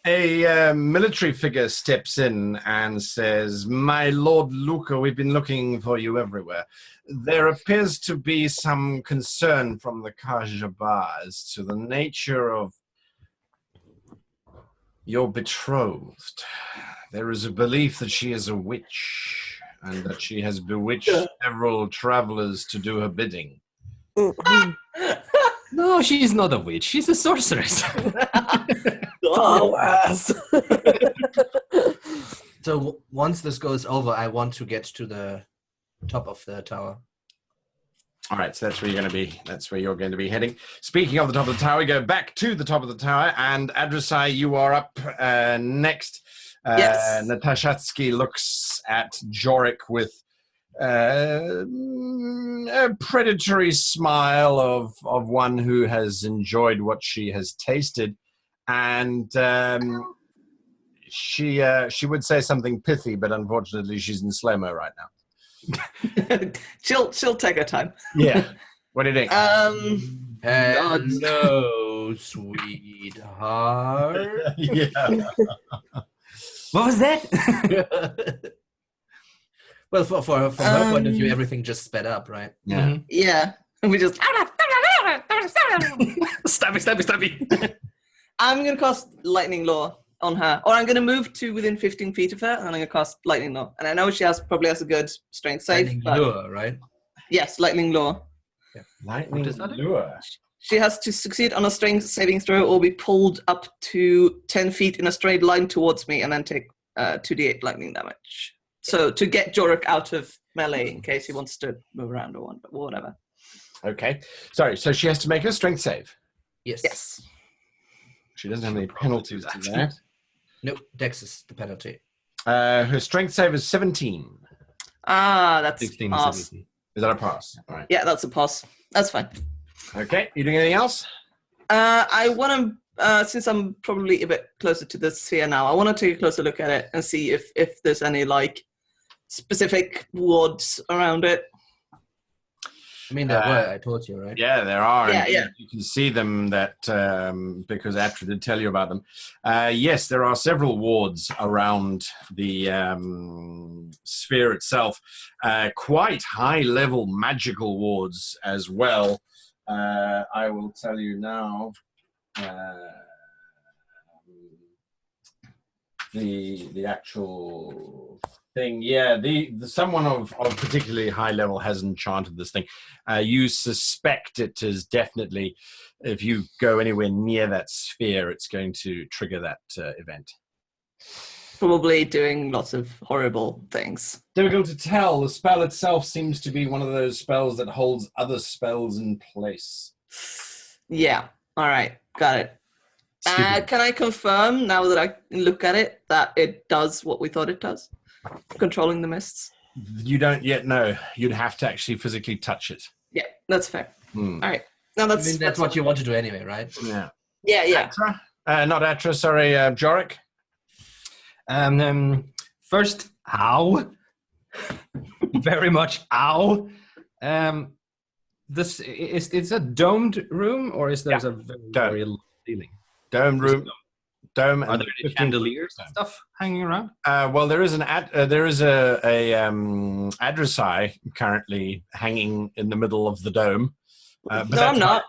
A military figure steps in and says, "My Lord Luca, we've been looking for you everywhere. There appears to be some concern from the Kajaba as to the nature of your betrothed. There is a belief that she is a witch and that she has bewitched several travelers to do her bidding." No, she's not a witch. She's a sorceress. Oh, ass. So once this goes over, I want to get to the top of the tower. All right, so that's where you're going to be. That's where you're going to be heading. Speaking of the top of the tower, we go back to the top of the tower, and Adru'sai, you are up next. Yes. Natashatsky looks at Jorek with a predatory smile of one who has enjoyed what she has tasted, and she would say something pithy, but unfortunately she's in slow-mo right now. she'll take her time. Yeah. What do you think? Hello, sweetheart. Yeah. What was that? Well, from her point of view, everything just sped up, right? Yeah. Yeah. We just. Stabby. I'm going to cast Lightning Law on her. Or I'm going to move to within 15 feet of her, and I'm going to cast Lightning Law. And I know she probably has a good strength save. Lightning but lure, right? yes, Lightning Law. Lightning does that do? lure. She has to succeed on a strength saving throw or be pulled up to 10 feet in a straight line towards me and then take 2d8 lightning damage. So to get Jorek out of melee in case he wants to move around or whatever. Okay. Sorry, so she has to make a strength save. Yes. Yes. She doesn't have any penalties to that. Nope, Dex is the penalty. Her strength save is 17. Ah, that's 16 a to pass. 17. Is that a pass? All right. Yeah, that's a pass. That's fine. Okay. You doing anything else? I want to, since I'm probably a bit closer to the sphere now, I want to take a closer look at it and see if there's any, like, specific wards around it. I mean, there were, I told you, right? Yeah, there are. Yeah, and yeah. You can see them because Atra did tell you about them. Yes, there are several wards around the sphere itself. Quite high-level magical wards as well. I will tell you now. The actual thing, yeah. The someone of particularly high level has enchanted this thing. You suspect it is definitely, if you go anywhere near that sphere, it's going to trigger that event. Probably doing lots of horrible things. Difficult to tell. The spell itself seems to be one of those spells that holds other spells in place. Yeah. All right. Got it. Can I confirm, now that I look at it, that it does what we thought it does? Controlling the mists? You don't yet know. You'd have to actually physically touch it. Yeah, that's fair. Hmm. All right. No, I mean, that's what you want to do anyway, right? Yeah. Yeah. Atra? Not Atra, sorry, Jorek. First, ow. Very much ow. This it's a domed room, or is there a very low ceiling? Dome room. Dome. Are there any chandeliers and stuff hanging around? Well, there is a Adru'sai currently hanging in the middle of the dome. But No, I'm not.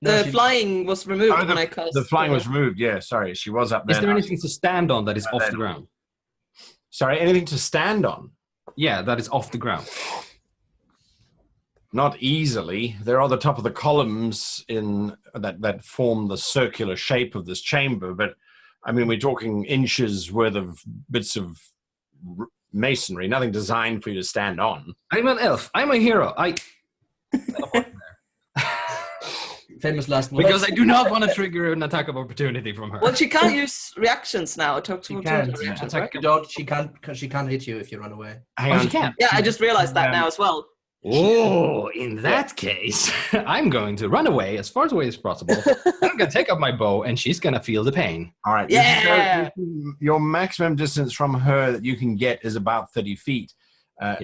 The she- flying was removed when I cast. The flying was removed. Yeah, sorry, she was up there. Is there anything to stand on that is off the ground? Sorry, anything to stand on? Yeah, that is off the ground. Not easily. They're on the top of the columns in that form the circular shape of this chamber, but I mean, we're talking inches worth of bits of masonry, nothing designed for you to stand on. I'm an elf. I'm a hero. Famous last words. Because I do not want to trigger an attack of opportunity from her. Well, she can't use reactions now. She can't. Reactions, Yeah. right? You don't. She can't. Because she can't hit you if you run away. Hang Oh, on. she can. Yeah, I just realized that now as well. Oh, in that case, I'm going to run away as far away as possible. I'm going to take up my bow, and she's going to feel the pain. All right. Yeah. Your maximum distance from her that you can get is about 30 feet,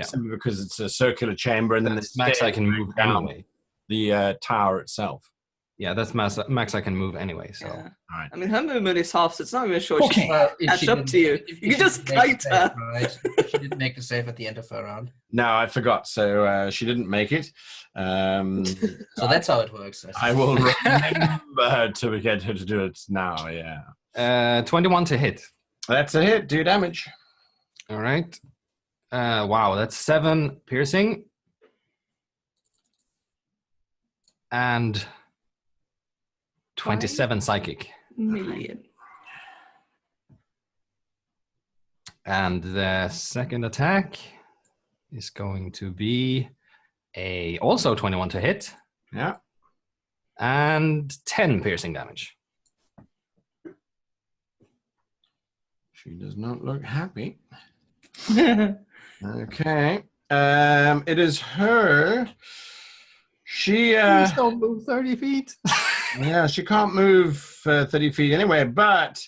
simply because it's a circular chamber, and then That's the max I stairs can move down anyway. the tower itself. Yeah, that's max I can move anyway. So Yeah. All right. I mean, her movement is half, so it's not even sure she Okay. Well, can catch up to you. You can just kite her. Right? She didn't make the save at the end of her round. No, I forgot. So she didn't make it. So that's how it works. I will remember her to get her to do it now. Yeah. 21 to hit. That's a hit. Do damage. All right. Wow, that's 7 piercing. And 27 psychic. Million. And the second attack is going to be also 21 to hit Yeah. and 10 piercing damage. She does not look happy. Okay. It is her. She Please don't move 30 feet. yeah, she can't move 30 feet anyway, but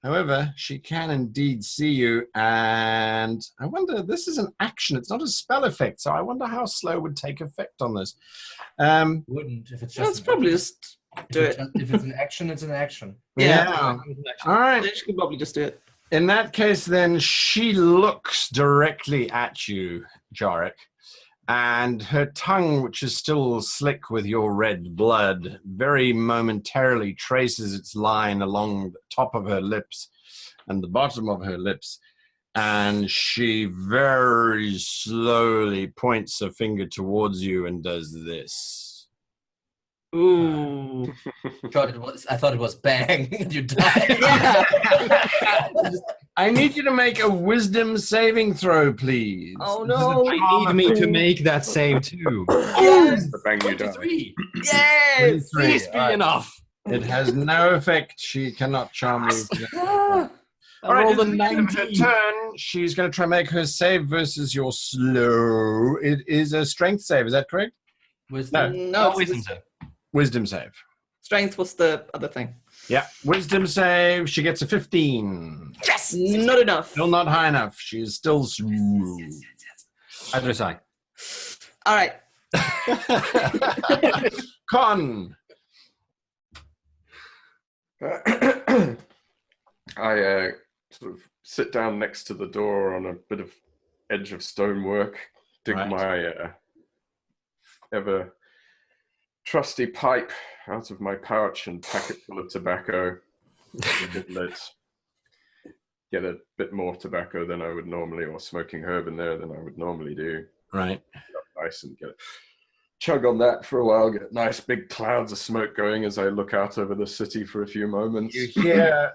however, she can indeed see you. And I wonder, this is an action. It's not a spell effect, so I wonder how slow would take effect on this. Wouldn't if it's just. Let's probably just do it. If it's an action, it's an action. Yeah. All right. She could probably just do it. In that case, then, she looks directly at you, Jorek, and her tongue, which is still slick with your red blood, very momentarily traces its line along the top of her lips and the bottom of her lips, and she very slowly points a finger towards you and does this. Ooh. I thought it was bang. You died. Yeah. I need you to make a wisdom saving throw, please. Oh no. I need me to make that save too. Yes. The bang you die. 23. Yes. Please be enough. It has no effect. She cannot charm you. Ah. All right, rolled a at the end of her 19. turn, she's going to try and make her save versus your slow. It is a strength save. Is that correct? Wisdom. No, it's Wisdom just- save. Wisdom save. strength was the other thing. Yeah, wisdom save. She gets a 15. Yes. Not enough. Still not high enough. She is still smooth. Adru'sai. All right. Con. I sort of sit down next to the door on a bit of edge of stonework, dig Right. my ever trusty pipe out of my pouch and pack it full of tobacco. Get a bit more tobacco than I would normally, or smoking herb in there than I would normally do. Right. Nice and get a chug on that for a while, get nice big clouds of smoke going as I look out over the city for a few moments. You hear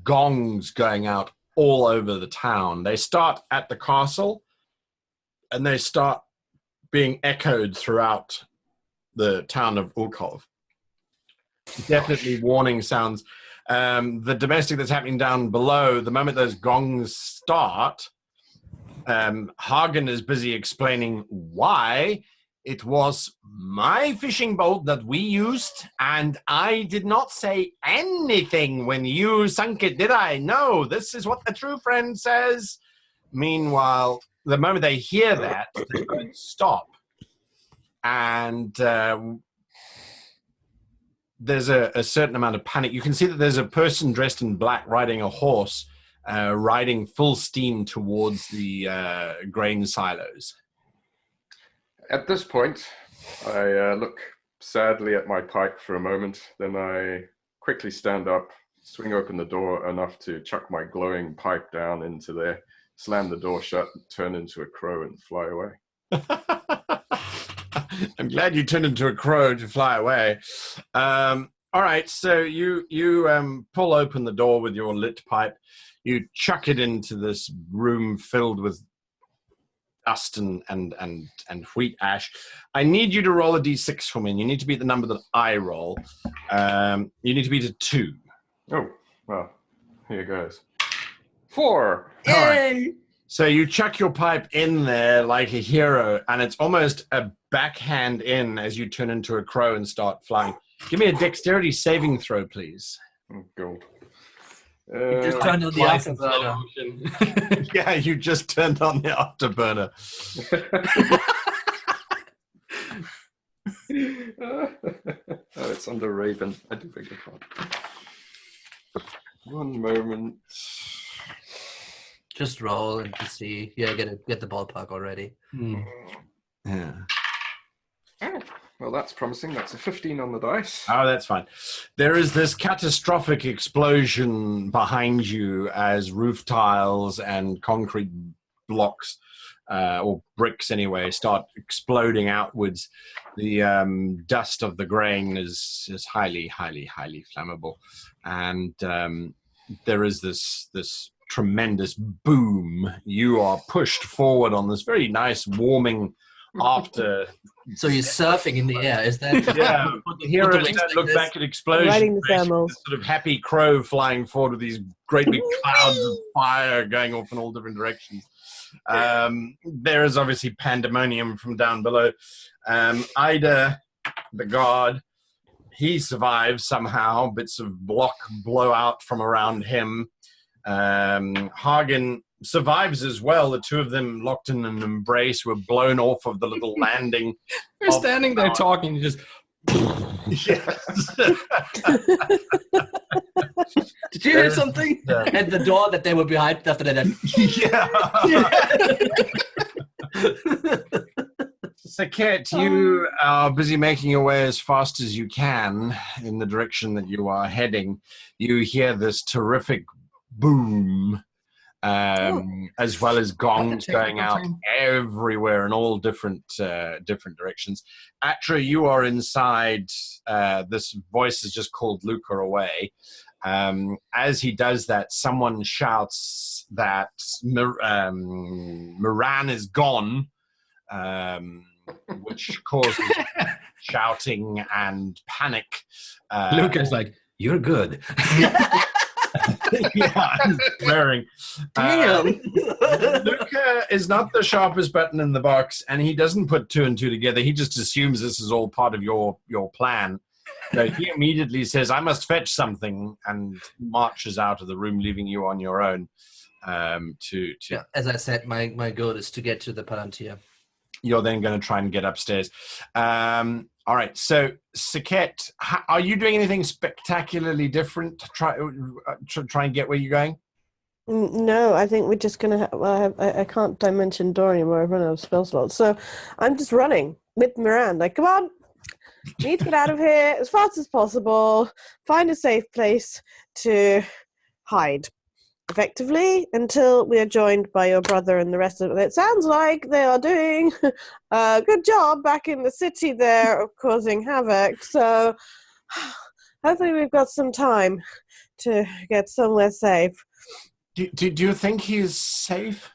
gongs going out all over the town. They start at the castle and they start being echoed throughout the town of Ulkov. Definitely warning sounds. The domestic that's happening down below, the moment those gongs start, Hagen is busy explaining why it was my fishing boat that we used, and I did not say anything when you sunk it, did I? No, this is what the true friend says. Meanwhile, the moment they hear that, they don't stop. And there's a certain amount of panic. You can see that there's a person dressed in black riding a horse, riding full steam towards the grain silos. At this point, I look sadly at my pipe for a moment, then I quickly stand up, swing open the door enough to chuck my glowing pipe down into there, slam the door shut, turn into a crow and fly away. I'm glad you turned into a crow to fly away. All right, so you pull open the door with your lit pipe. You chuck it into this room filled with dust and wheat ash. I need you to roll a d6 for me, and you need to beat the number that I roll. You need to beat a 2. Oh, well, here goes. 4! Yay! All right. So you chuck your pipe in there like a hero, and it's almost a backhand in as you turn into a crow and start flying. Give me a dexterity saving throw, please. Oh, God. Just turned on the afterburner. Yeah, you just turned on the afterburner. Oh, it's under Raven. I do beg your pardon. One moment. Just roll and to see. Yeah, get the ballpark already. Yeah. Well, that's promising. That's a 15 on the dice. Oh, that's fine. There is this catastrophic explosion behind you as roof tiles and concrete blocks, or bricks anyway, start exploding outwards. The dust of the grain is highly, highly, highly flammable. And there is this tremendous boom. You are pushed forward on this very nice warming after So you're surfing in the air. Is that? Yeah. Put the- Here put the it wings don't like look this? back at explosions. Riding the basically, thermals. this sort of happy crow flying forward with these great big clouds of fire going off in all different directions. There is obviously pandemonium from down below. Ida, the god, he survives somehow. Bits of block blow out from around him. Hagen survives as well. The two of them, locked in an embrace, were blown off of the little landing. We're standing there talking, just Yes. Did you hear something? And the door that they were behind after that. Sekhet, you are busy making your way as fast as you can in the direction that you are heading. You hear this terrific boom, as well as gongs going out everywhere in all different directions. Atra, you are inside. This voice has just called Luca away. As he does that, someone shouts that Miran is gone, which causes shouting and panic. Luca's like, "You're good." Yeah, I'm swearing. Damn. Luca is not the sharpest button in the box, and he doesn't put two and two together. He just assumes this is all part of your plan. So he immediately says, "I must fetch something," and marches out of the room, leaving you on your own. Yeah, as I said, my goal is to get to the Palantir. You're then going to try and get upstairs. All right. So, Sekhet, are you doing anything spectacularly different to try and get where you're going? No, I think we're just going to I can't dimension door anymore. I've run out of spell slots. So I'm just running with Miran. Like, come on. Need to get out of here as fast as possible. Find a safe place to hide. Effectively, until we are joined by your brother and the rest of it. It sounds like they are doing a good job back in the city there of causing havoc. So hopefully we've got some time to get somewhere safe. Do you think he's safe?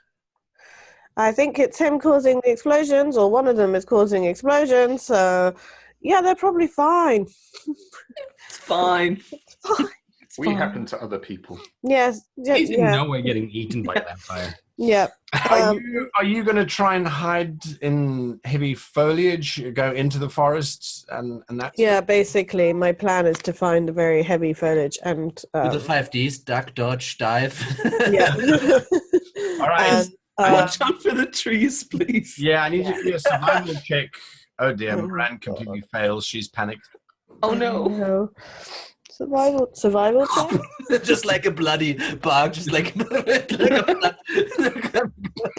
I think it's him causing the explosions, or one of them is causing explosions. So yeah, they're probably fine. It's fine. We happen to other people. Yes. He's in no way getting eaten by a vampire. Yeah. Are you going to try and hide in heavy foliage, go into the forests, and that? Yeah, basically, my plan is to find a very heavy foliage and With the 5Ds, duck, dodge, dive. yeah. All right. Watch out for the trees, please. Yeah, I need you to do a survival check. Oh dear, Miran completely fails. She's panicked. Oh no. Survival check? Just like a bloody bug, just like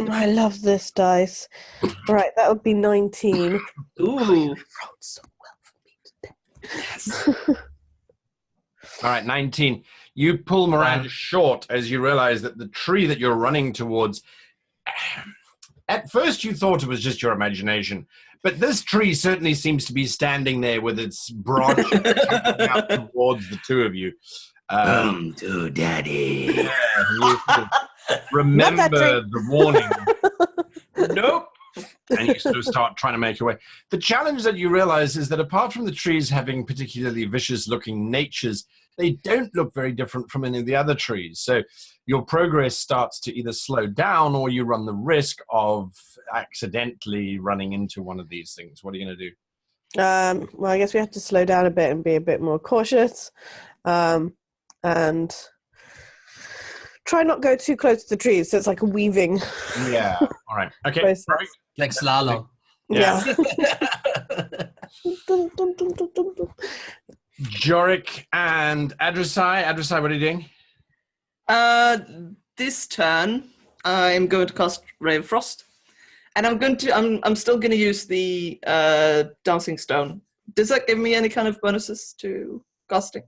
I love this dice. Right, that would be 19. Ooh. Rolled so well for me today. All right, 19. You pull Miran short as you realize that the tree that you're running towards, at first you thought it was just your imagination, but this tree certainly seems to be standing there with its branch out towards the two of you. Come to daddy. Yeah, you sort of remember the warning. Nope. And you sort of start trying to make your way. The challenge that you realize is that apart from the trees having particularly vicious-looking natures, they don't look very different from any of the other trees. So your progress starts to either slow down or you run the risk of accidentally running into one of these things. What are you going to do? Well, I guess we have to slow down a bit and be a bit more cautious. And try not go too close to the trees, so it's like a weaving. Yeah. All right. Okay. Process. Perfect. like slalom. Yeah. Dun, dun, dun, dun, dun, dun. Jorek and Adru'sai. Adru'sai, what are you doing? This turn, I'm going to cast Ray of Frost, and I'm still going to use the Dancing Stone. Does that give me any kind of bonuses to casting?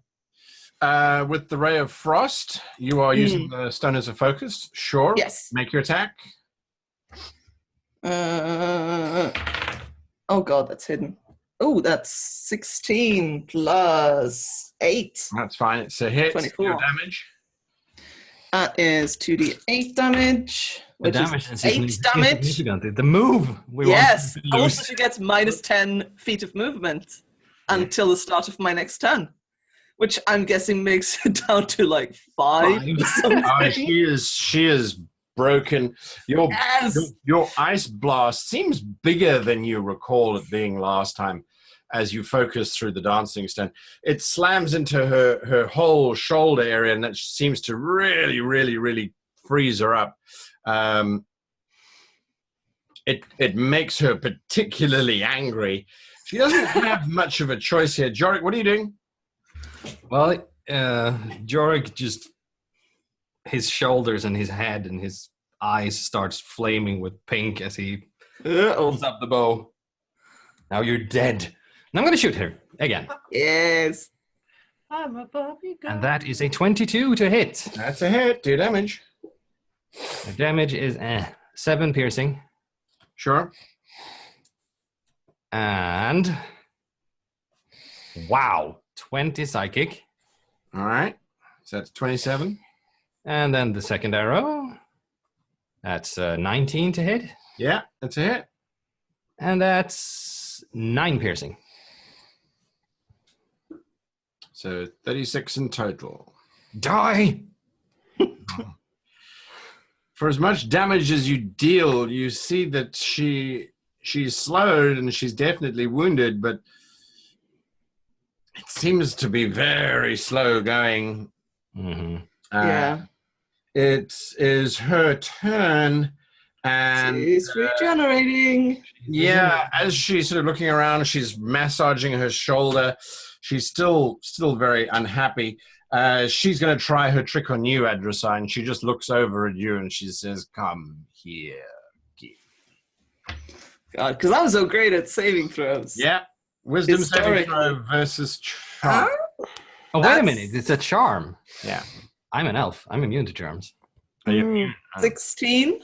With the Ray of Frost, you are using the stone as a focus. Sure. Yes. Make your attack. Oh god, that's hidden. Oh, that's 16 plus 8. That's fine. It's a hit. 24. Your damage. That is 2d8 damage, The which damage is is 8 damage. insignificant. The move we Yes. want to Also, lose. she gets minus 10 feet of movement until the start of my next turn, which I'm guessing makes it down to like 5 or something. Oh, she is broken. Yes. Your ice blast seems bigger than you recall it being last time. As you focus through the dancing stone, it slams into her whole shoulder area, and that seems to really, really, really freeze her up. It makes her particularly angry. She doesn't have much of a choice here. Jorek, what are you doing? Well, Jorek just, his shoulders and his head and his eyes starts flaming with pink as he pulls up the bow. Now you're dead. And I'm going to shoot her again. Yes. I'm a Barbie girl. And that is a 22 to hit. That's a hit. Do damage. The damage is 7 piercing. Sure. And wow, 20 psychic. All right. So that's 27. And then the second arrow. That's 19 to hit. Yeah, that's a hit. And that's 9 piercing. So 36 in total. Die! For as much damage as you deal, you see that she's slowed and she's definitely wounded, but it seems to be very slow going. Mm-hmm. Yeah. It is her turn, and She's regenerating. yeah, as she's sort of looking around, she's massaging her shoulder. She's still very unhappy. She's going to try her trick on you, Adru'sai, and she just looks over at you and she says, "Come here." God, because I'm so great at saving throws. Yeah, wisdom saving Historically. throw versus charm. Oh, wait a That's- minute. It's a charm. Yeah. I'm an elf. I'm immune to charms. Are you immune? 16.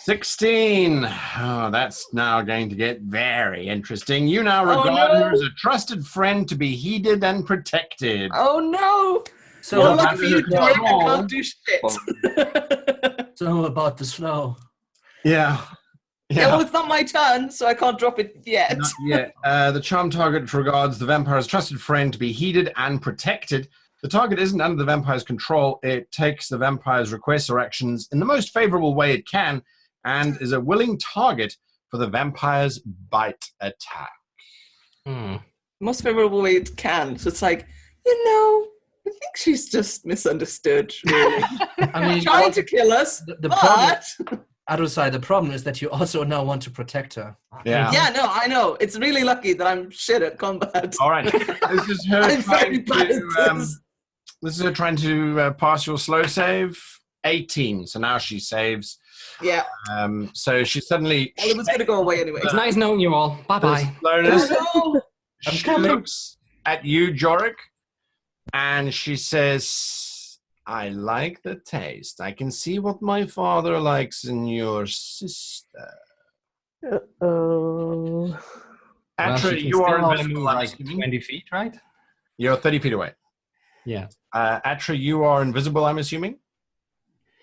16. Oh, that's now going to get very interesting. You now Oh, regard no. her as a trusted friend to be heeded and protected. Oh no! So, Well, about lucky for you, the Jorek, I control. can't do shit. so about the snow. Yeah. Yeah, well, it's not my turn, so I can't drop it yet. Not yet. The charm target regards the vampire's trusted friend to be heeded and protected. The target isn't under the vampire's control. It takes the vampire's requests or actions in the most favorable way it can and is a willing target for the vampire's bite attack. Most favorable way it can. So it's like, I think she's just misunderstood, really. I mean, Trying to kill us, the problem, but... Adru'sai, the problem is that you also now want to protect her. Yeah. Yeah, no, I know. It's really lucky that I'm shit at combat. All right. This is her I'm very trying bad at to, this. this is her trying to pass your slow save. 18. So now she saves. Yeah. So she suddenly Well, it was going to go away anyway. It's nice knowing you all. Bye-bye. slowness. Oh, no. She looks at you, Jorek, and she says, "I like the taste. I can see what my father likes in your sister." Oh. Actually, she can you are still invisible, move I'm like assuming. 20 feet, right? You're 30 feet away. Yeah. Atra, you are invisible, I'm assuming?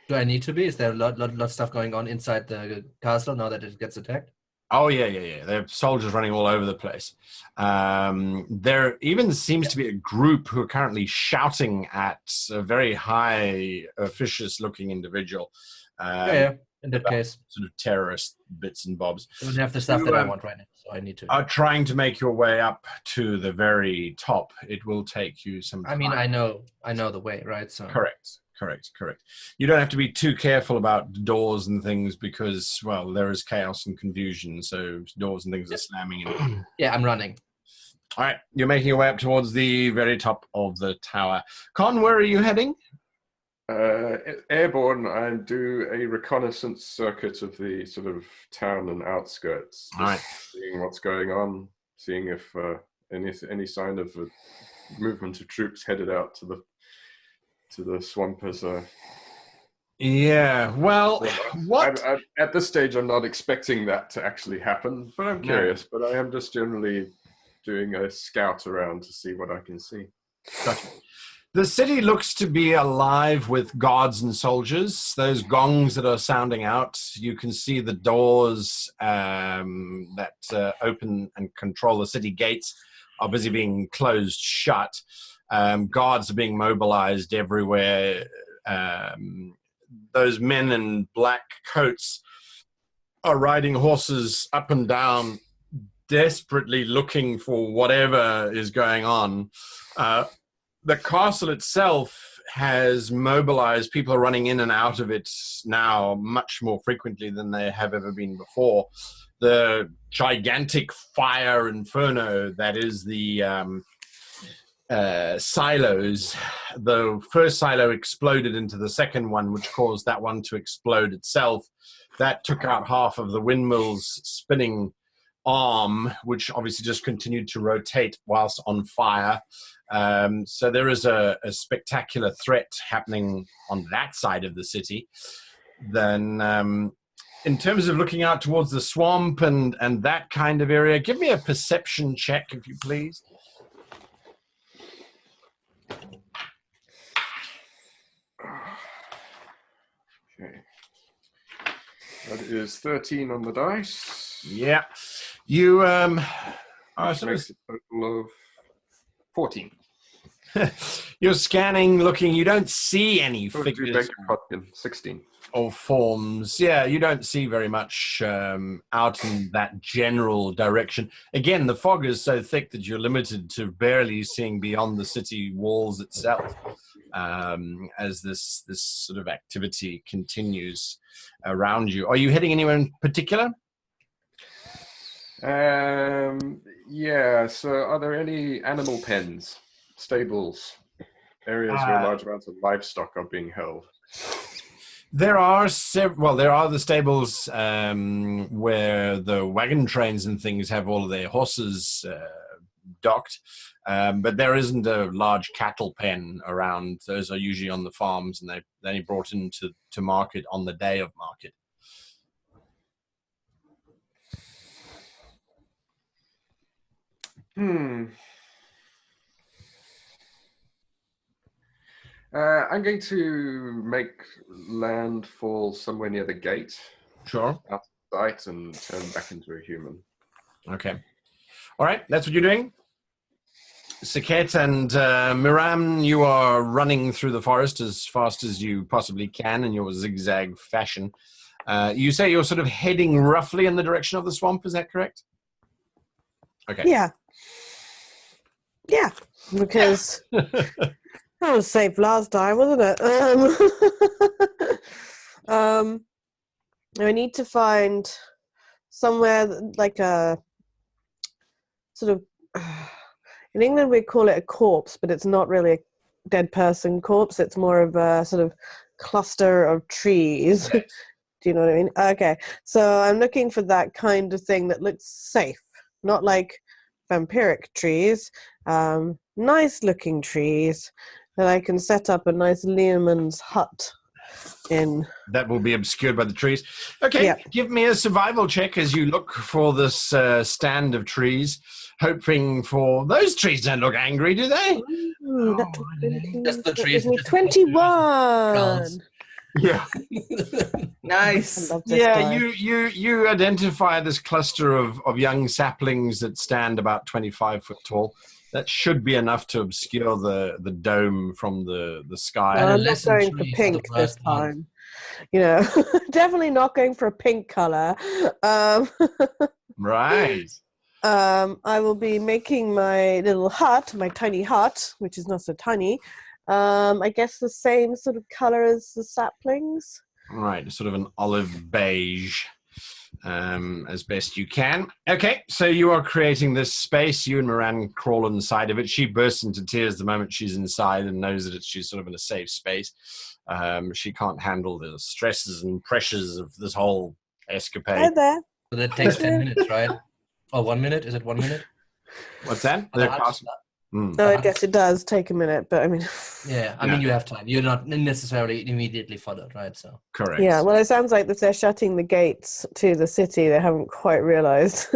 Do I need to be? Is there a lot of stuff going on inside the castle now that it gets attacked? Oh, yeah. There are soldiers running all over the place. There even seems to be a group who are currently shouting at a very high, officious-looking individual. Yeah. In that case, Sort of terrorist bits and bobs. I don't have the stuff that I want right now, so I need to. Are trying to make your way up to the very top. It will take you some time. I mean, I know the way, right? So Correct. You don't have to be too careful about doors and things because, well, there is chaos and confusion, so doors and things are slamming in. yeah, I'm running. All right, you're making your way up towards the very top of the tower. Con, where are you heading? Airborne, I do a reconnaissance circuit of the sort of town and outskirts, just All right. seeing what's going on, seeing if any sign of a movement of troops headed out to the swamp as a. Yeah, well, what? At this stage, I'm not expecting that to actually happen, but I'm curious. But I am just generally doing a scout around to see what I can see. Gotcha. The city looks to be alive with guards and soldiers. Those gongs that are sounding out, you can see the doors that open and control the city gates are busy being closed shut. Guards are being mobilized everywhere. Those men in black coats are riding horses up and down, desperately looking for whatever is going on. The castle itself has mobilized. People are running in and out of it now much more frequently than they have ever been before. The gigantic fire inferno that is the silos. The first silo exploded into the second one, which caused that one to explode itself. That took out half of the windmill's spinning arm, which obviously just continued to rotate whilst on fire. So there is a spectacular threat happening on that side of the city. Then in terms of looking out towards the swamp and that kind of area, give me a perception check, if you please. Okay. That is 13 on the dice. Yeah. You Which makes a total of 14. You're scanning, looking, you don't see any figures 16. or forms. Yeah, you don't see very much out in that general direction. Again, the fog is so thick that you're limited to barely seeing beyond the city walls itself as this sort of activity continues around you. Are you heading anywhere in particular? Yeah, so are there any animal pens, stables, areas where large amounts of livestock are being held? There are there are the stables where the wagon trains and things have all of their horses docked, but there isn't a large cattle pen around. Those are usually on the farms, and they're only brought into market on the day of market. I'm going to make landfall somewhere near the gate. Sure. Out of sight and turn back into a human. Okay. All right, that's what you're doing. Sekhet and Miran, you are running through the forest as fast as you possibly can in your zigzag fashion. You say you're sort of heading roughly in the direction of the swamp, is that correct? Okay. Yeah. Yeah, because that was safe last time, wasn't it? I need to find somewhere like a sort of. In England, we call it a corpse, but it's not really a dead person corpse. It's more of a sort of cluster of trees. Right. Do you know what I mean? Okay, so I'm looking for that kind of thing that looks safe, not like vampiric trees, nice looking trees that I can set up a nice Learman's hut in. That will be obscured by the trees. Okay, yeah. Give me a survival check as you look for this stand of trees, hoping for... Those trees don't look angry, do they? Ooh, Just the trees. 21! Yeah. Nice. Yeah, you identify this cluster of young saplings that stand about 25 foot tall. That should be enough to obscure the dome from the sky. I'm not going for pink this time. You know, definitely not going for a pink color. Right. I will be making my little hut, my tiny hut, which is not so tiny. I guess the same sort of color as the saplings. Right, sort of an olive beige, as best you can. Okay, so you are creating this space. You and Miran crawl inside of it. She bursts into tears the moment she's inside and knows that she's sort of in a safe space. She can't handle the stresses and pressures of this whole escapade. Hi there. So that takes 10 minutes, right? Oh, 1 minute? Is it 1 minute? What's that? No, I guess it does take a minute, but I mean... Yeah, I mean, you have time. You're not necessarily immediately followed, right? So. Correct. Yeah, well, it sounds like if they're shutting the gates to the city, they haven't quite realized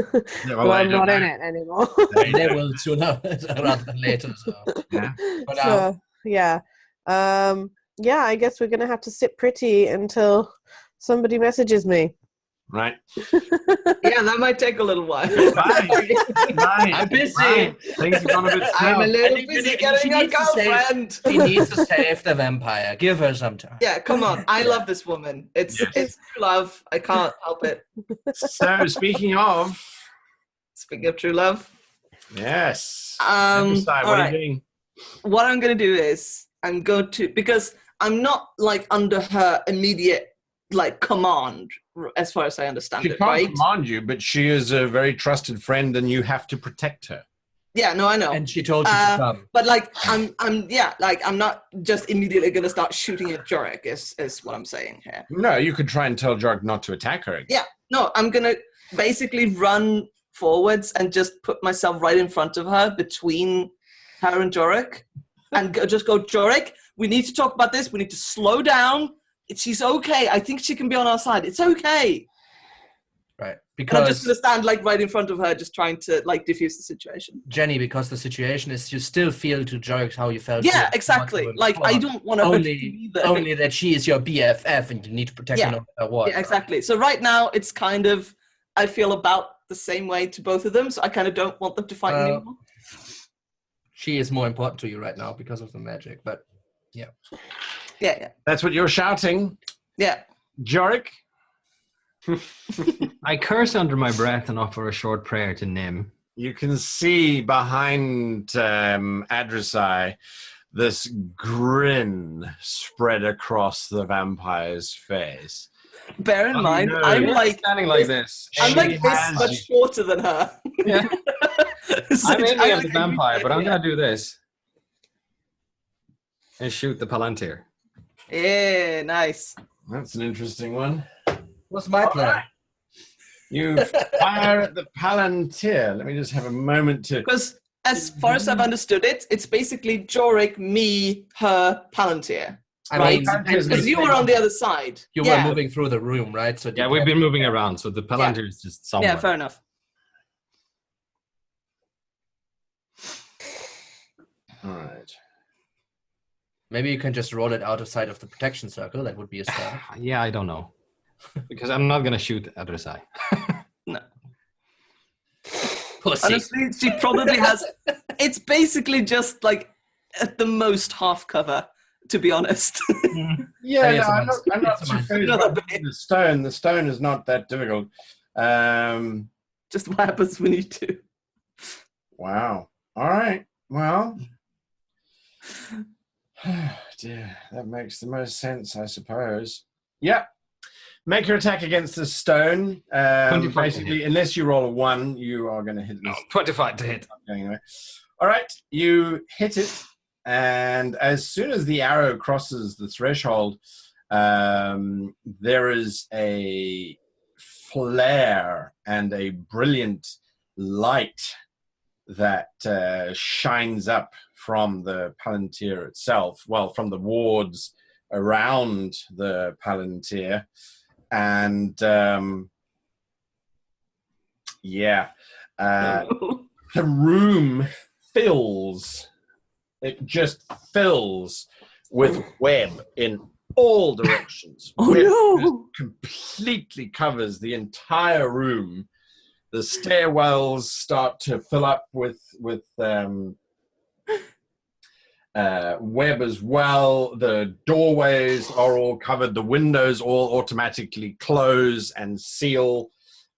I'm not in it anymore. They will sooner rather than later. So. Yeah. But Yeah. Yeah, I guess we're going to have to sit pretty until somebody messages me. Right. Yeah, that might take a little while. Right. I'm busy. Right. Things have gone a bit I'm a south. little Busy busy. getting a girlfriend. He needs to save the vampire. Give her some time. Yeah, come on. I love this woman. It's Yes. true love. I can't help it. So, speaking of, Speaking of true love, yes. all Adru'sai, what are right. you doing? What I'm going to do is I'm going to, because I'm not like under her immediate like command, as far as I understand She it, can't right? command you, but she is a very trusted friend, and you have to protect her. Yeah, no, I know. And she told you to come. But like, I'm not just immediately going to start shooting at Jorek. Is what I'm saying here. No, you could try and tell Jorek not to attack her again. Yeah, no, I'm going to basically run forwards and just put myself right in front of her, between her and Jorek, and just go, Jorek, we need to talk about this. We need to slow down. She's okay. I think she can be on our side. It's okay. Right. And I'm just Because, going to stand like right in front of her, just trying to like diffuse the situation. Jenny, because the situation is you still feel to Jorek how you felt. Yeah, to exactly. before. Like, I don't want to hurt you either. Only that she is your BFF and you need to protect her no matter what. Yeah, exactly. So right now, it's kind of, I feel about the same way to both of them, so I kind of don't want them to fight anymore. She is more important to you right now because of the magic, but yeah. Yeah. That's what you're shouting. Yeah. Jorek? I curse under my breath and offer a short prayer to Nim. You can see behind Adru'sai this grin spread across the vampire's face. Bear in mind, no. I'm You're like standing like this. I'm She like this has- much shorter than her. Yeah. So I'm aiming at the like- vampire, but I'm gonna do this and shoot the Palantir. Yeah, nice. That's an interesting one. What's my plan? You fire at the Palantir. Let me just have a moment to... Because as far as I've understood it, it's basically Jorek, me, her, Palantir. Right? Because you were on the other side. You were moving through the room, right? So Yeah, we've been moving around, so the Palantir is just somewhere. Yeah, fair enough. All right. Maybe you can just roll it out of sight of the protection circle. That would be a start. Yeah, I don't know. Because I'm not gonna shoot Adru'sai. No. Pussy. Honestly, she probably has... It's basically just like at the most half cover, to be honest. Yeah, It's no, a I'm not monster. too phased Another by bit. the stone. The stone is not that difficult. Just what happens when you do. Wow. All right. Well... Dear, that makes the most sense, I suppose. Yep. Make your attack against the stone. 25 Basically, unless you roll a 1, you are going to hit this. 25 to hit. Not going anywhere. All right, you hit it, and as soon as the arrow crosses the threshold, there is a flare and a brilliant light that shines up from the Palantir itself, well, from the wards around the Palantir. And the room fills, it just fills with web in all directions. Oh, Web no. just completely covers the entire room. The stairwells start to fill up with web as well. The doorways are all covered. The windows all automatically close and seal.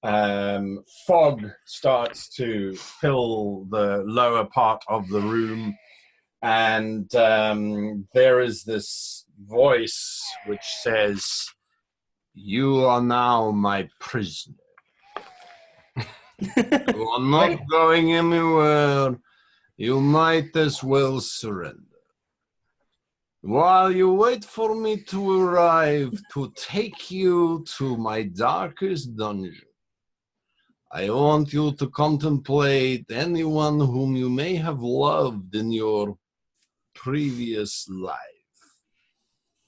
Fog starts to fill the lower part of the room. And there is this voice which says, "You are now my prisoner. You are not going anywhere. You might as well surrender. While you wait for me to arrive to take you to my darkest dungeon, I want you to contemplate anyone whom you may have loved in your previous life.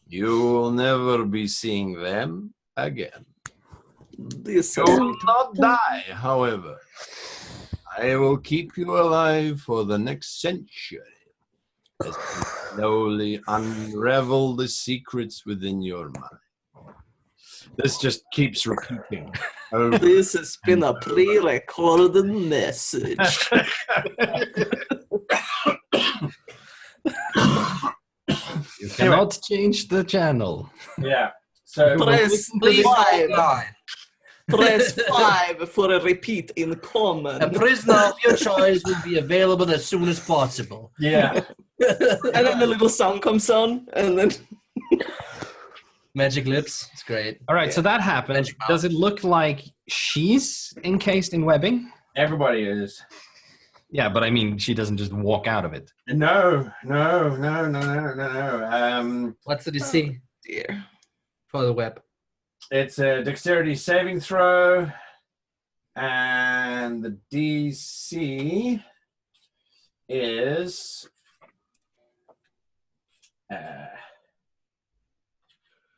You will never be seeing them again. You will not die, however. I will keep you alive for the next century. As slowly unravel the secrets within your mind. This just keeps repeating. Over. This has been a pre-recorded message. You cannot change the channel. Yeah. So Press Please 5. lie. Press 5 for a repeat in common. A prisoner of your choice will be available as soon as possible. yeah. And then the little sound comes on, and then Magic lips. It's great. All right, so that happened. Magic mouth. Does it look like she's encased in webbing? Everybody is. Yeah, but I mean, she doesn't just walk out of it. No. What's the DC dear. for the web? It's a dexterity saving throw, and the DC is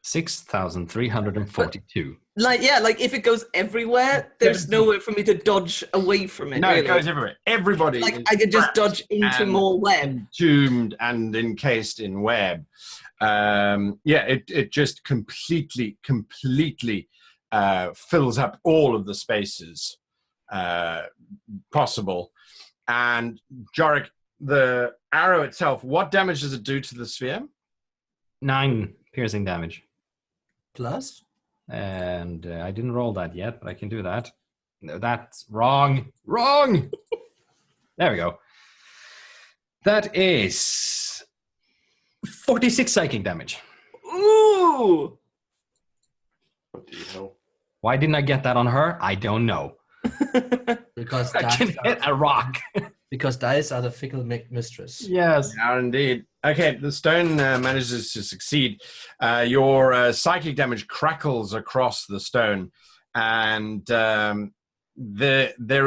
6,342. Like if it goes everywhere, there's nowhere for me to dodge away from it. no, really. it goes everywhere. Everybody Like is I could just wrapped dodge into and more web. entombed and encased in web. It just completely fills up all of the spaces possible. And Jorek, the arrow itself, what damage does it do to the sphere? 9 piercing damage. Plus? And I didn't roll that yet, but I can do that. No, that's wrong. Wrong! There we go. That is 46 psychic damage. Ooh! What do you know? Why didn't I get that on her? I don't know. Because I can hit a rock. Because dice are the fickle mistress. Yes. Yeah, indeed. Okay, the stone manages to succeed. Your psychic damage crackles across the stone, and there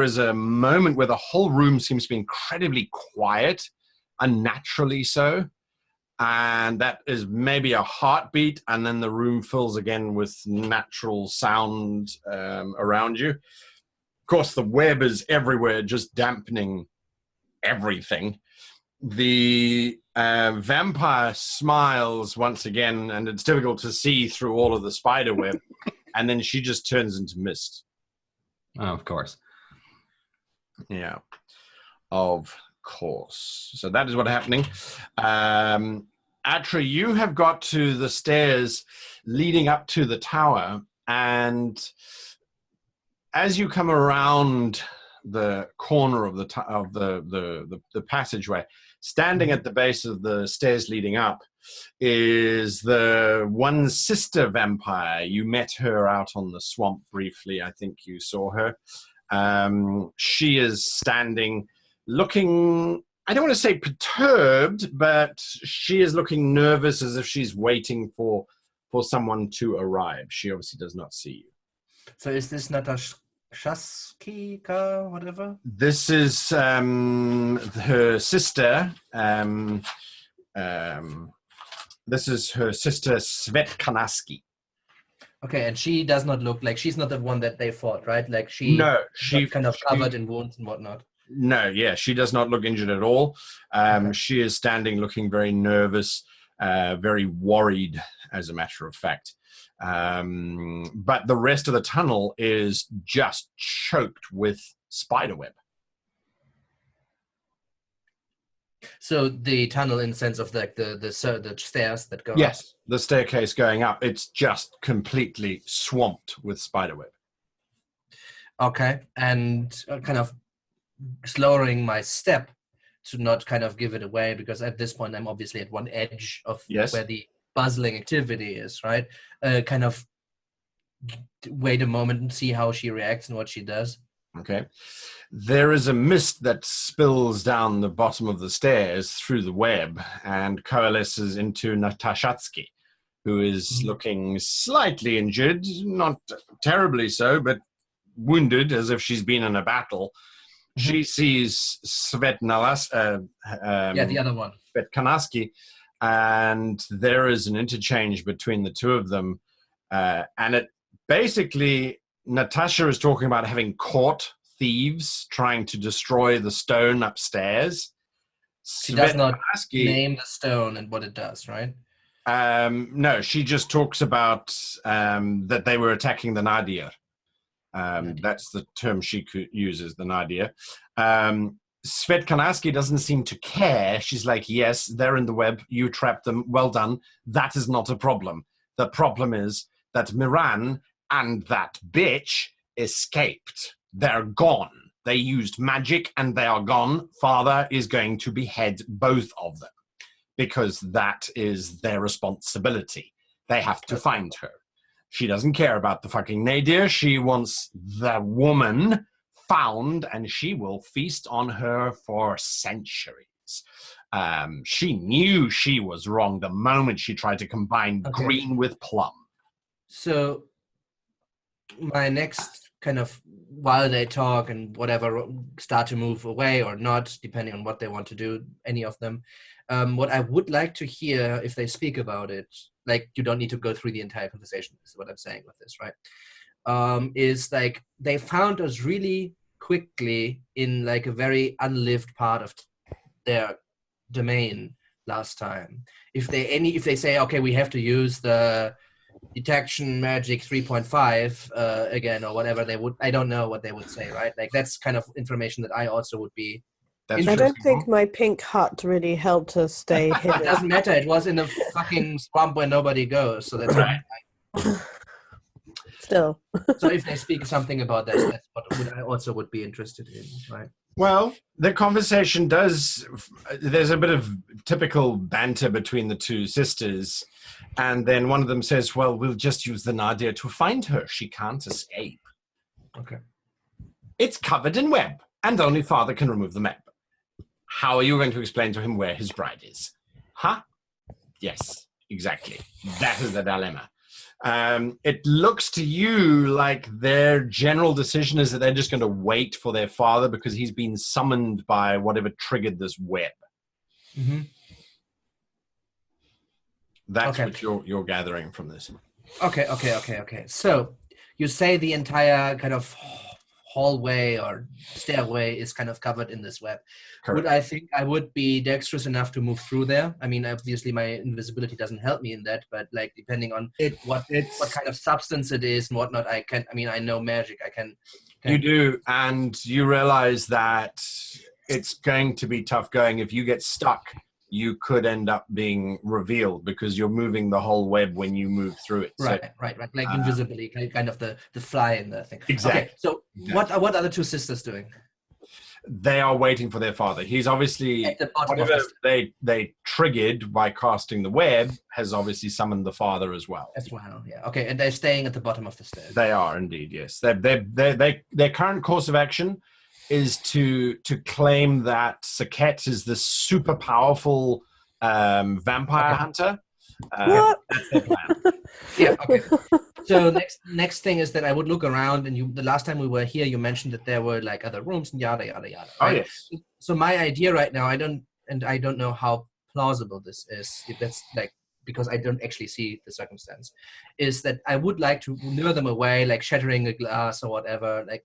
is a moment where the whole room seems to be incredibly quiet, unnaturally so, and that is maybe a heartbeat, and then the room fills again with natural sound around you. Of course, the web is everywhere, just dampening everything. The vampire smiles once again, and it's difficult to see through all of the spider web, and then she just turns into mist. Oh, of course. Yeah, of course. So that is what's happening. Atra, you have got to the stairs leading up to the tower, and as you come around the corner of the passageway, standing at the base of the stairs leading up is the one sister vampire. You met her out on the swamp briefly. I think you saw her. She is standing, looking, I don't want to say perturbed, but she is looking nervous, as if she's waiting for someone to arrive. She obviously does not see you. So is this Natashka, whatever? This is her sister. This is her sister, Svetkanaski. Okay, and she does not look like she's not the one that they fought, right? Like she's kind of covered in wounds and whatnot. No, yeah, she does not look injured at all. She is standing, looking very nervous, very worried, as a matter of fact. But the rest of the tunnel is just choked with spiderweb. So the tunnel, in the sense of like the stairs that go Yes, up. the staircase going up, it's just completely swamped with spiderweb. Okay, and kind of slowing my step to not kind of give it away, because at this point I'm obviously at one edge of where the bustling activity is, right? Kind of wait a moment and see how she reacts and what she does. Okay. There is a mist that spills down the bottom of the stairs through the web and coalesces into Natashatsky, who is looking slightly injured, not terribly so, but wounded, as if she's been in a battle. She sees Svetnalas, the other one, Svetkanaski, and there is an interchange between the two of them. And it basically, Natasha is talking about having caught thieves trying to destroy the stone upstairs. She does not Svetkanaski, name the stone and what it does, right? no, she just talks about that they were attacking the Nadir. That's the term she uses, the Nadir. Svetkanaski doesn't seem to care. She's like, yes, they're in the web. You trapped them. Well done. That is not a problem. The problem is that Miran and that bitch escaped. They're gone. They used magic and they are gone. Father is going to behead both of them because that is their responsibility. They have to find her. She doesn't care about the fucking Nadir. She wants the woman found, and she will feast on her for centuries. She knew she was wrong the moment she tried to combine green with plum. So my next kind of, while they talk and whatever, start to move away or not, depending on what they want to do, any of them, what I would like to hear if they speak about it, like you don't need to go through the entire conversation, is what I'm saying with this, right? Is like they found us really quickly in like a very unlived part of their domain last time. If they say, okay, we have to use the detection magic 3.5 again or whatever, they would, I don't know what they would say, right? Like that's kind of information that I also would be. I don't think my pink hut really helped us stay hidden. It doesn't matter. It was in a fucking swamp where nobody goes, so that's right. Still. So if they speak something about that, that's what I also would be interested in, right? Well, the conversation does, there's a bit of typical banter between the two sisters, and then one of them says, well, we'll just use the Nadir to find her. She can't escape. Okay. It's covered in web, and only Father can remove the web. How are you going to explain to him where his bride is? Huh? Yes, exactly. That is the dilemma. It looks to you like their general decision is that they're just going to wait for their father because he's been summoned by whatever triggered this web. Mm-hmm. That's what you're gathering from this. Okay. So you say the entire kind of hallway or stairway is kind of covered in this web. Correct. Would I think I would be dexterous enough to move through there? I mean, obviously my invisibility doesn't help me in that, but like depending on what kind of substance it is and whatnot, I know magic. I can. You do, and you realize that it's going to be tough going. If you get stuck, you could end up being revealed because you're moving the whole web when you move through it. Right. Like invisibly, kind of the fly in the thing. Exactly. Okay, so what are the two sisters doing? They are waiting for their father. He's obviously, at the bottom whatever of they triggered by casting the web has obviously summoned the father as well. As well, yeah. Okay, and they're staying at the bottom of the stairs. They are indeed, yes. Their current course of action is to claim that Sekhet is the super powerful vampire hunter. What? That's their plan. Yeah, okay. So next thing is that I would look around, and the last time we were here, you mentioned that there were like other rooms and yada yada yada. Oh right? yes. So my idea right now, I don't know how plausible this is. If that's like, because I don't actually see the circumstance, is that I would like to lure them away, like shattering a glass or whatever, like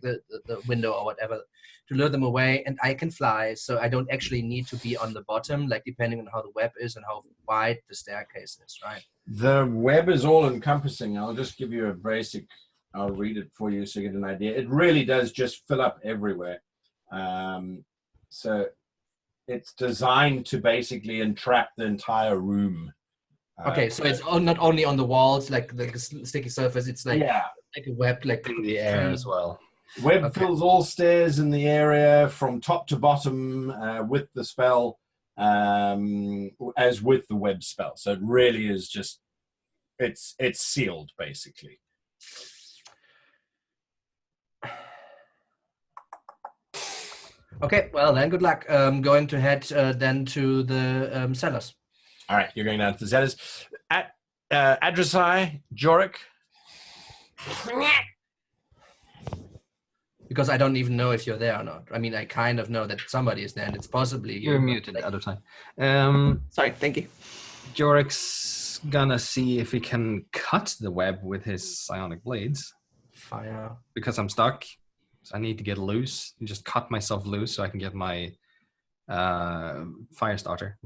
the window or whatever, to lure them away, and I can fly, so I don't actually need to be on the bottom, like depending on how the web is and how wide the staircase is, right? The web is all encompassing. I'll just give you a basic, I'll read it for you so you get an idea. It really does just fill up everywhere. So it's designed to basically entrap the entire room. Okay, so it's not only on the walls, like the sticky surface, it's like, like a web, like in the air as well. Web fills all stairs in the area from top to bottom with the spell, as with the web spell. So it really is just, it's sealed, basically. Okay, well then, good luck. Going to head then to the cellars. All right, you're going down to the cellars. Adru'sai, Jorek. Because I don't even know if you're there or not. I mean, I kind of know that somebody is there, and it's possibly you. You're muted the other time. Sorry, thank you. Jorek's gonna see if he can cut the web with his psionic blades. fire starter.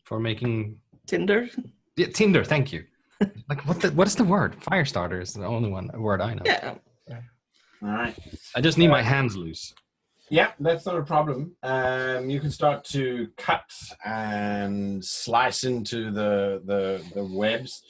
For making Tinder. Yeah, Tinder. Thank you. Like what is the word? Fire starter is the only word I know. Yeah. All right. I just need my hands loose. Yeah, that's not a problem. You can start to cut and slice into the webs.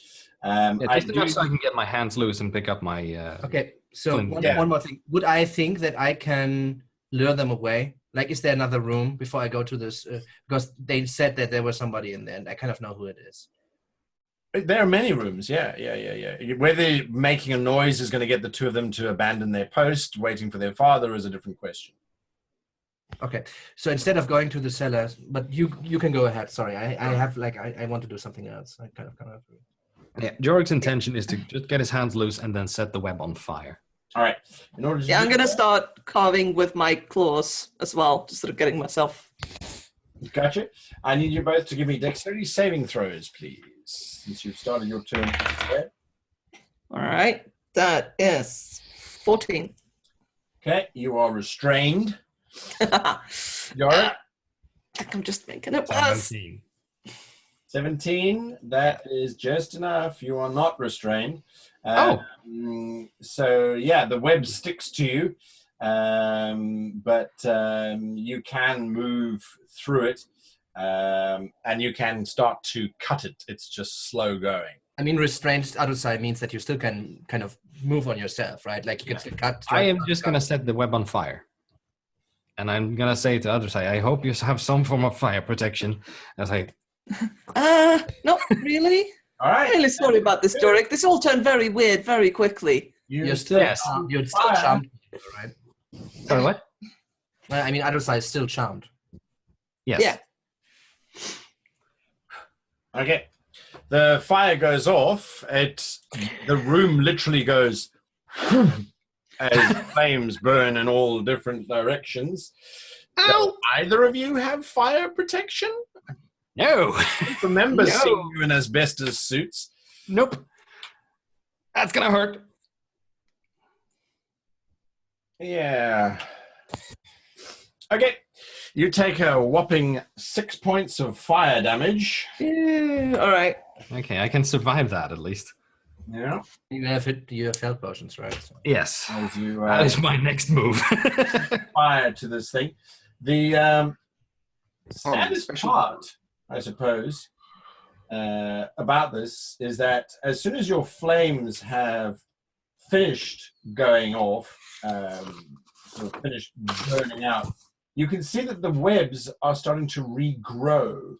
Just enough so I can get my hands loose and pick up my. Okay, so flint. one more thing. Would I think that I can lure them away? Like, is there another room before I go to this? Because they said that there was somebody in there, and I kind of know who it is. There are many rooms, yeah. Whether making a noise is going to get the two of them to abandon their post, waiting for their father, is a different question. Okay, so instead of going to the cellar, but you can go ahead. Sorry, I want to do something else. I kind of. Yeah, Jorek's intention is to just get his hands loose and then set the web on fire. All right. In order to I'm going to start carving with my claws as well, just sort of getting myself. Gotcha. I need you both to give me dexterity saving throws, please, since you've started your turn. All right. That is 14. Okay, you are restrained. Jorek? I think I'm just making it worse. 17, that is just enough. You are not restrained. So, yeah, the web sticks to you, but you can move through it, and you can start to cut it. It's just slow going. I mean, restrained Adru'sai means that you still can kind of move on yourself, right? Like, you can still cut. I am just going to set the web on fire. And I'm going to say to Adru'sai, I hope you have some form of fire protection. As I... Not really. All right. I'm really sorry about this, Jorek. This all turned very weird very quickly. You're still charmed, right? Sorry, what? I mean, Adru'sai is still charmed. Yes. Yeah. Okay. The fire goes off. The room literally goes as flames burn in all different directions. Ow! Do either of you have fire protection? No. I remember seeing you in asbestos suits. Nope. That's going to hurt. Yeah. Okay. You take a whopping 6 points of fire damage. Yeah, all right. Okay, I can survive that at least. Yeah. You have health potions, right? So. Yes. As you, that is my next move. fire to this thing. The saddest part, I suppose, about this is that as soon as your flames have finished going off, or finished burning out, you can see that the webs are starting to regrow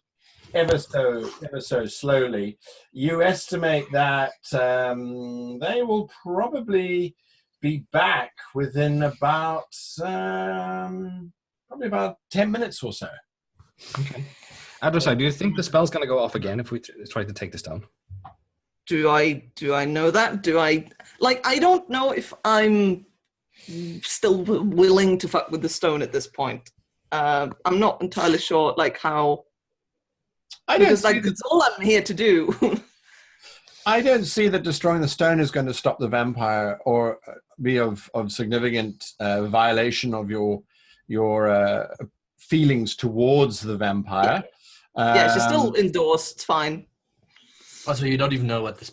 ever so slowly. You estimate that they will probably be back within about probably about 10 minutes or so. Okay. Adru'sai, do you think the spell's going to go off again if we try to take this down? Do I know that? I don't know if I'm still willing to fuck with the stone at this point. I'm not entirely sure, how. Because that's all I'm here to do. I don't see that destroying the stone is going to stop the vampire or be of significant violation of your feelings towards the vampire. Yeah, she's still indoors. It's fine. Also, you don't even know what the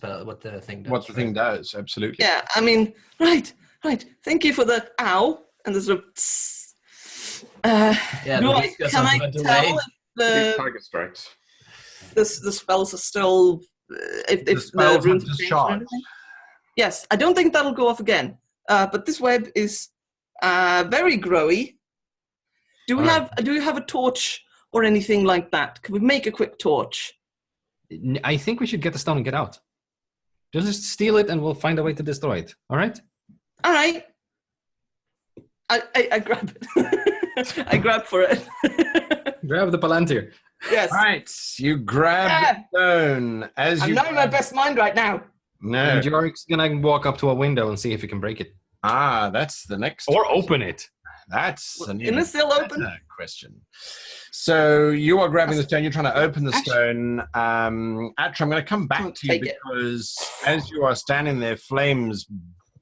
thing does. What the thing does, absolutely. Yeah, I mean, right. Thank you for the ow and the sort of. Can I tell if the target strikes? The spells are still if the runes are changed? Yes, I don't think that'll go off again. But this web is very growy. Do we have a torch or anything like that? Can we make a quick torch? I think we should get the stone and get out. Just steal it and we'll find a way to destroy it. All right? All right. I grab it. I grab for it. Grab the palantir. Yes. All right. You grab the stone. I'm not in my best mind right now. No. And Jorek's going to walk up to a window and see if he can break it. That's the next. Or open it. That's an Isn't it still open? Question. So you are grabbing the stone. You're trying to open the stone. Atra, I'm going to come back to you because as you are standing there, flames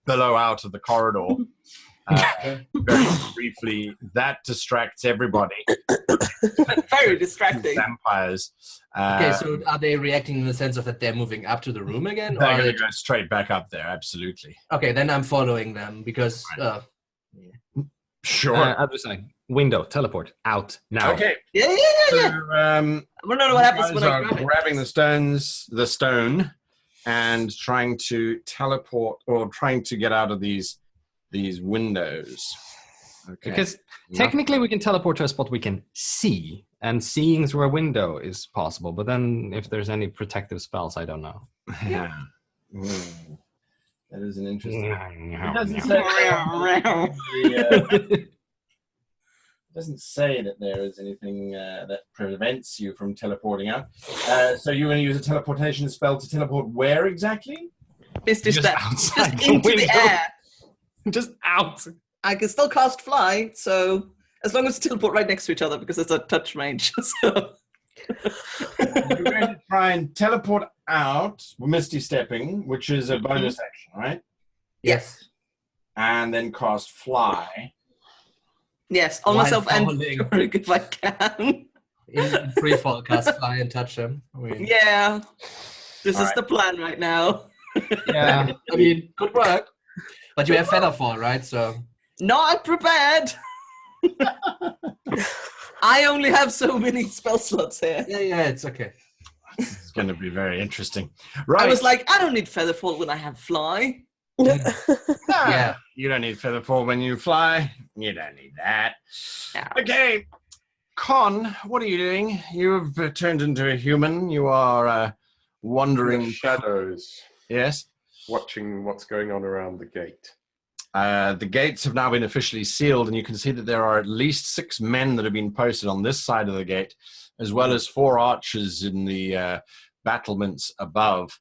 billow out of the corridor. Very briefly, that distracts everybody. Very distracting. Vampires. Okay, so are they reacting in the sense of that they're moving up to the room again? They're or going to go straight back up there, absolutely. Okay, then I'm following them because... Sure. Adru'sai, window, teleport, out, now. Okay. Yeah. So, I want to know what happens when I are grab it. grabbing the stone, and trying to teleport or trying to get out of these windows. Okay. Because technically we can teleport to a spot we can see, and seeing through a window is possible, but then if there's any protective spells, I don't know. Yeah. That is an interesting... It doesn't say that there is anything that prevents you from teleporting out. So you're going to use a teleportation spell to teleport where exactly? Just outside the into window. the air. Just out. I can still cast fly, so as long as we teleport right next to each other because it's a touch range. So. You're going to try and teleport out, misty stepping, which is a bonus action, right? Yes. And then cast fly. Yes, on While myself and falling. Jorek if I can. in free fall, cast fly and touch them. Yeah. This is the plan right now. Yeah. I mean, good work. But you have feather fall, right? So Not prepared. I only have so many spell slots here. yeah, it's okay. It's going to be very interesting. Right. I was like, I don't need featherfall when I have fly. Yeah. You don't need featherfall when you fly. You don't need that. Yeah. Okay. Con, what are you doing? You've turned into a human. You are wandering... In the shadows, Yes. watching what's going on around the gate. The gates have now been officially sealed, and you can see that there are at least 6 men that have been posted on this side of the gate, as well as 4 archers in the battlements above.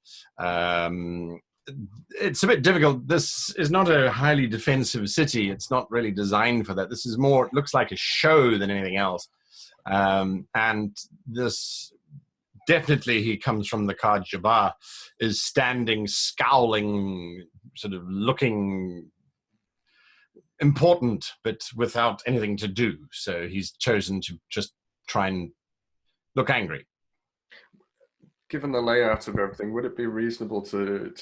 It's a bit difficult. This is not a highly defensive city. It's not really designed for that. This is more, it looks like a show than anything else. And this, definitely he comes from the Kaj Jabbar, is standing, scowling, sort of looking important, but without anything to do. So he's chosen to just try and look angry. Given the layout of everything, would it be reasonable to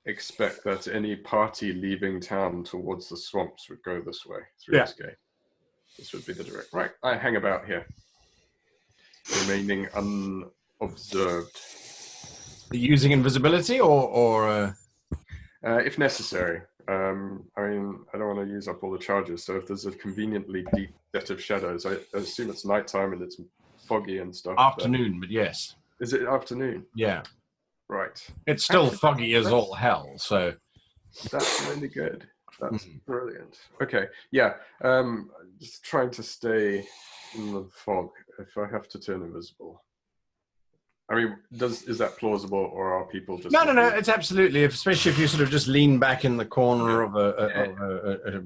expect that any party leaving town towards the swamps would go this way, through this gate? This would be the direct... Right, I hang about here, remaining unobserved. Using invisibility or if necessary. I mean, I don't want to use up all the charges, so if there's a conveniently deep set of shadows, I assume it's nighttime and it's foggy and stuff. afternoon, but yes. Is it afternoon? Yeah. Right. It's still foggy as all hell, so... That's really good. That's brilliant. Okay, yeah. Just trying to stay in the fog if I have to turn invisible. I mean, is that plausible, or are people just... No, it's absolutely, especially if you sort of just lean back in the corner of a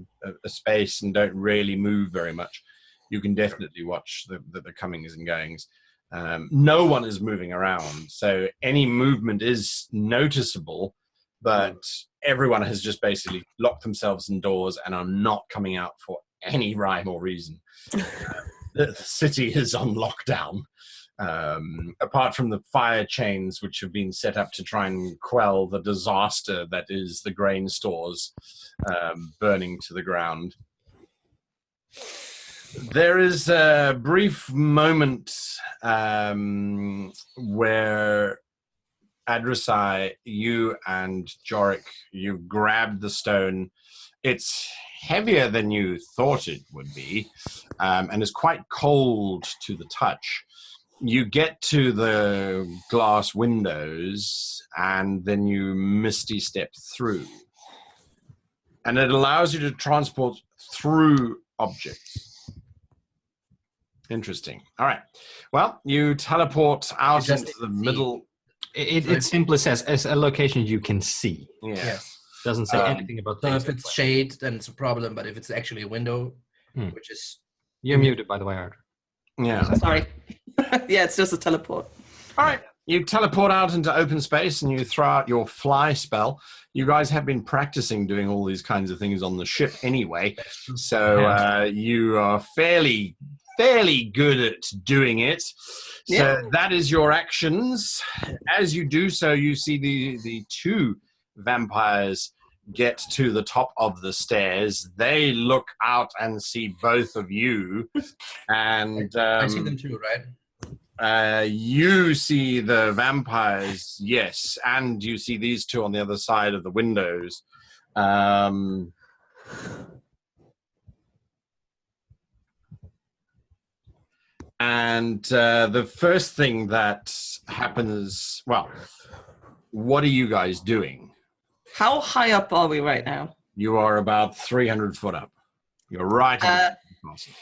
space and don't really move very much, you can definitely watch the comings and goings. No one is moving around, so any movement is noticeable, but everyone has just basically locked themselves indoors and are not coming out for any rhyme or reason. The city is on lockdown. Apart from the fire chains which have been set up to try and quell the disaster that is the grain stores burning to the ground. There is a brief moment where Adru'sai, you and Jorek, you grabbed the stone. It's heavier than you thought it would be, and is quite cold to the touch. You get to the glass windows, and then you misty step through. And it allows you to transport through objects. Interesting. All right. Well, you teleport out into the middle. It simply says it's a location you can see. Yeah. Yes. Doesn't say anything about So things if that it's way. shade, then it's a problem. But if it's actually a window, which is... You're muted, by the way, Art. Yeah. Sorry. Yeah, it's just a teleport. All right. You teleport out into open space and you throw out your fly spell. You guys have been practicing doing all these kinds of things on the ship anyway, so you are fairly good at doing it. So that is your actions. As you do so, you see the two vampires get to the top of the stairs. They look out and see both of you, and I see them too, right? you see the vampires, yes, and you see these two on the other side of the windows. And the first thing that happens, well, what are you guys doing? How high up are we right now? You are about 300 foot up. You're right.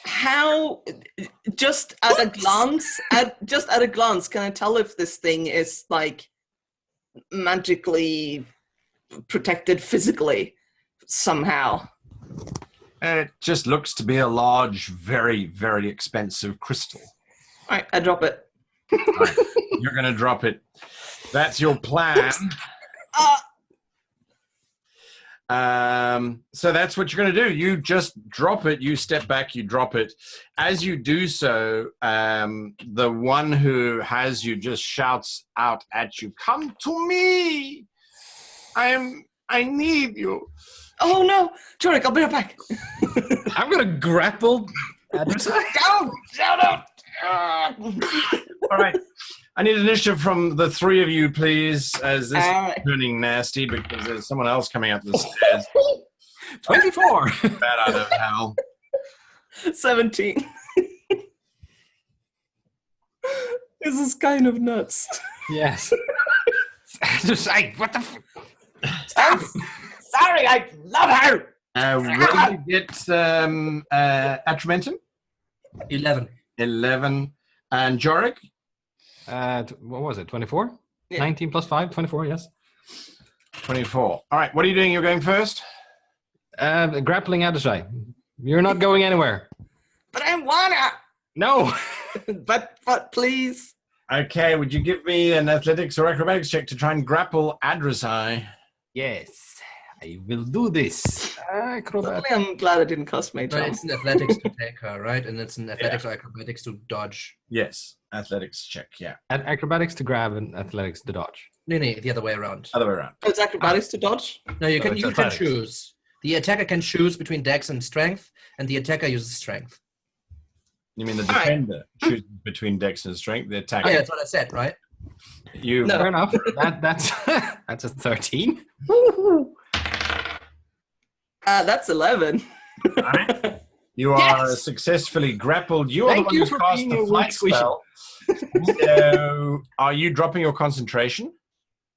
How? Just at a glance, can I tell if this thing is like magically protected physically somehow? It just looks to be a large, very, very expensive crystal. All right, I drop it. Right, you're going to drop it. That's your plan. So that's what you're going to do. You just drop it. You step back. You drop it. As you do so, the one who has you just shouts out at you, "Come to me! I need you." Oh no, Jorek, I'll be right back. I'm gonna grapple Adru'sai. Down. All right. I need initiative from the three of you, please, as this is turning nasty because there's someone else coming up the stairs. 24. Bad out of hell. 17. This is kind of nuts. Yes. Adru'sai, what the Stop! Sorry, I love her! What did you get, Atramentum? 11. 11. And Jorek? What was it? 24? Yeah. 19 plus 5? 24, yes. 24. All right, what are you doing? You're going first? Grappling Adru'sai. You're not going anywhere. But I wanna! No! but please. Okay, would you give me an athletics or acrobatics check to try and grapple Adru'sai? Yes, I will do this. Acrobatics. I'm glad it didn't cost me, But John. it's an athletics to take her, right? And it's an athletics or acrobatics to dodge. Yes, athletics check, yeah. Acrobatics to grab and athletics to dodge. No, the other way around. Other way around. Oh, it's acrobatics to dodge? No, you So can it's athletics. choose. The attacker can choose between dex and strength, and the attacker uses strength. You mean the defender chooses between dex and strength, the attacker? Oh, yeah, that's what I said, right? You No. Fair enough. That's that's a 13. That's 11. Right. You are successfully grappled. You are Thank the you one who for cast being the a flight weak squishy. spell. So, are you dropping your concentration?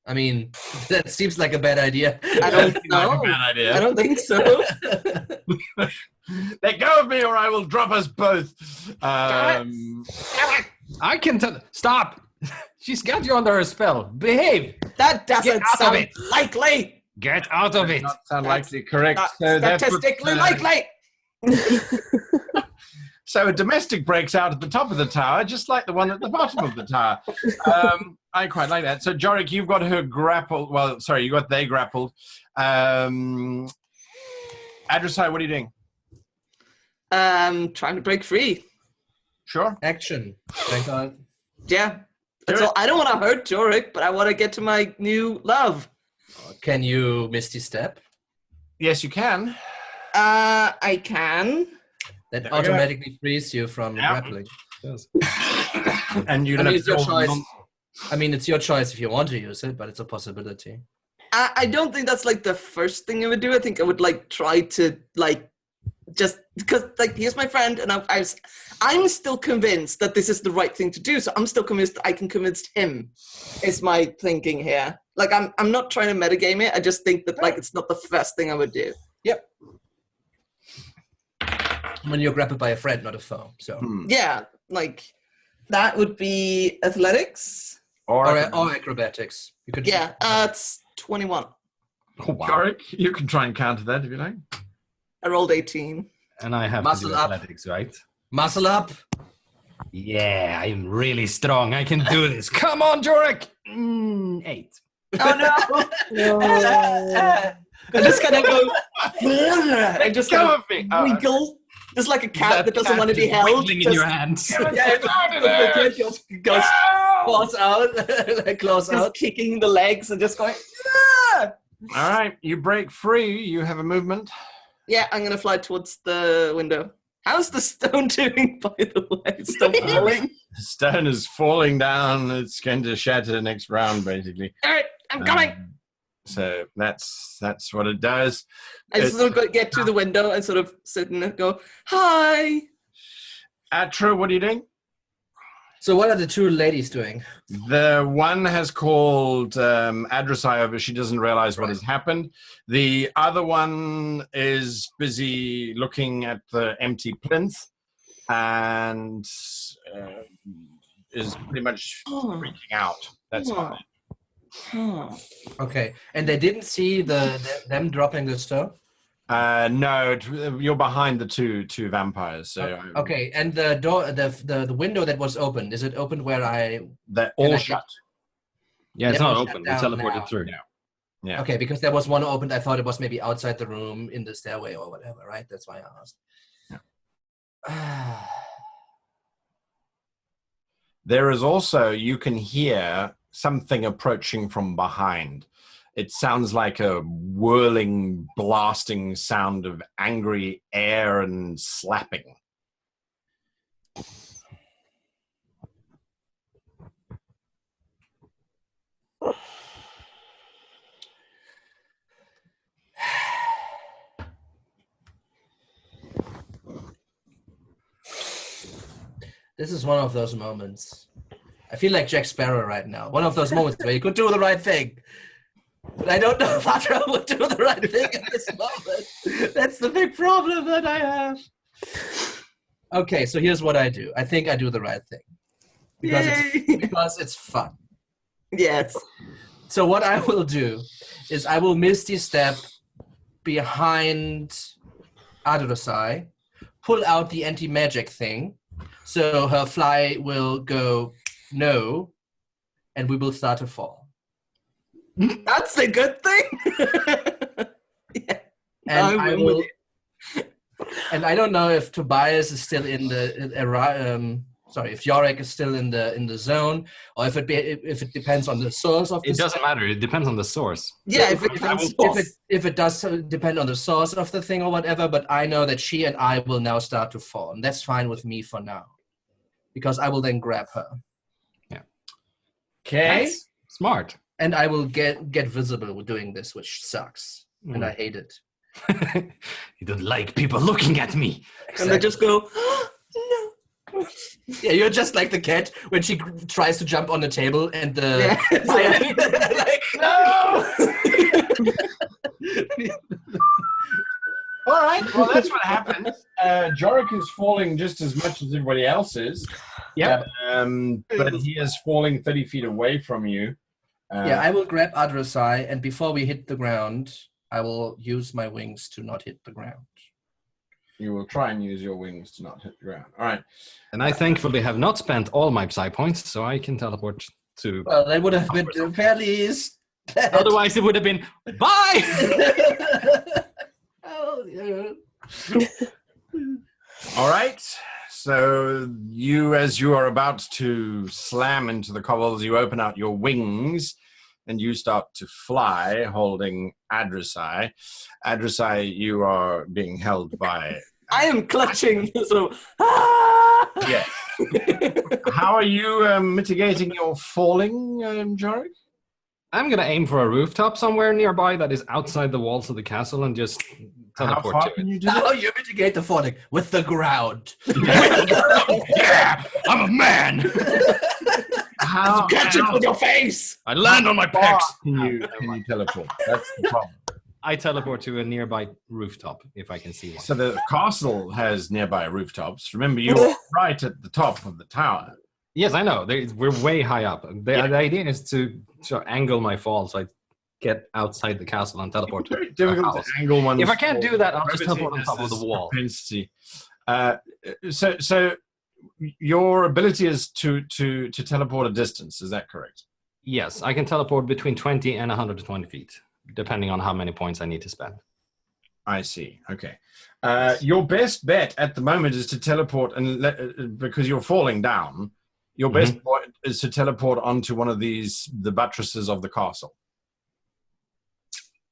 I mean, that seems like a bad idea. I don't Like know. a bad idea. I don't think so. Let go of me, or I will drop us both. I can tell. Stop! She's got you under her spell. Behave. That doesn't Get out of sound it. likely. Get out of it. Not sound That's likely correct. Not So that's what, statistically likely. So a domestic breaks out at the top of the tower, just like the one at the bottom of the tower. I quite like that. So, Jorek, you've got her grappled. Well, sorry, you got they grappled. Adru'sai, what are you doing? Trying to break free. Sure. Action. Thank God. Yeah. That's all. I don't want to hurt Jorek, but I want to get to my new love. Can you Misty Step? Yes, you can. I can. That There we go. automatically frees you from grappling. And you I mean, don't it's your have to choice. I mean, it's your choice if you want to use it, but it's a possibility. I don't think that's like the first thing I would do. I think I would like try to like just because like he's my friend and I'm still convinced that this is the right thing to do. So I'm still convinced I can convince him. Is my thinking here. Like I'm not trying to metagame it. I just think that like it's not the first thing I would do. Yep. When you're grappled by a friend, not a foe. So Yeah, like that would be athletics. or acrobatics. You could Yeah, it's 21. Oh, wow. Jorek, you can try and counter that if you like. I rolled 18. And I have Muscle to do up. athletics, right? muscle up. Yeah, I'm really strong. I can do this. Come on, Jorek. 8. Oh no! I just kind of go and just Go kind of me. of wiggle, just like a cat that doesn't want to be held. Wiggling in Just- your hands. Yeah, the cat just goes claws out, just kicking the legs and just going. Ah! All right, you break free. You have a movement. Yeah, I'm gonna fly towards the window. How's the stone doing, by the way? It's still falling. The stone is falling down. It's going to shatter next round, basically. All right, I'm coming. So that's what it does. I just sort of get to the window and sort of sit and go, hi. Atra, what are you doing? So what are the two ladies doing? The one has called Adru'sai over. She doesn't realize what has happened. The other one is busy looking at the empty plinth and is pretty much freaking out. That's fine. Okay, and they didn't see them dropping the stone? No, you're behind the two vampires. So Okay, and the door, the window that was open, is it open where they're all shut. Yeah, it's They're not all open. We shut down teleported now. through. Yeah. Okay, because there was one opened. I thought it was maybe outside the room in the stairway or whatever, right? That's why I asked. Yeah. There is also, you can hear something approaching from behind. It sounds like a whirling, blasting sound of angry air and slapping. This is one of those moments. I feel like Jack Sparrow right now. One of those moments where you could do the right thing. But I don't know if Atra would do the right thing in this moment. That's the big problem that I have. Okay, so here's what I do. I think I do the right thing. Because it's fun. Yes. So what I will do is I will Misty Step behind Adru'sai, pull out the anti-magic thing, so her fly will go no, and we will start to fall. That's the good thing. Yeah. And I will. And I don't know if Tobias is still in the if Jorek is still in the zone, or if it depends on the source of the. It doesn't matter. It depends on the source. Yeah, if it does depend on the source of the thing or whatever, but I know that she and I will now start to fall, and that's fine with me for now, because I will then grab her. Yeah. Okay. Nice. Smart. And I will get visible with doing this, which sucks, and I hate it. You don't like people looking at me. Exactly. And they just go, no. Yeah, you're just like the cat when she tries to jump on the table and the no. All right, well, that's what happens. Jorek is falling just as much as everybody else is. Yeah. But he is falling 30 feet away from you. Yeah, I will grab Adru'sai, and before we hit the ground, I will use my wings to not hit the ground. You will try and use your wings to not hit the ground. All right. And I thankfully have not spent all my psi points, so I can teleport to... Well, that would have been fairly... Otherwise, it would have been, bye! Oh, yeah. All right. So as you are about to slam into the cobbles, you open out your wings and you start to fly, holding Adru'sai. Adru'sai, you are being held by... I am clutching. So, Yeah. How are you mitigating your falling, Jorek? I'm going to aim for a rooftop somewhere nearby that is outside the walls of the castle and just teleport How far to can it. you do How that? you mitigate the falling? With the ground. Yeah, I'm a man. catch it with your face. I land on my Far pecs. can you teleport? That's the problem. I teleport to a nearby rooftop if I can see one. So the castle has nearby rooftops. Remember, you're right at the top of the tower. Yes, I know. We're way high up. The idea is to angle my fall so I get outside the castle and teleport to Very a difficult house. to angle one. If I can't do that, I'll just teleport on top of the wall. Propensity. So your ability is to teleport a distance. Is that correct? Yes, I can teleport between 20 and 120 feet, depending on how many points I need to spend. I see. Okay. Your best bet at the moment is to teleport, and because you're falling down, your best bet is to teleport onto one of the buttresses of the castle.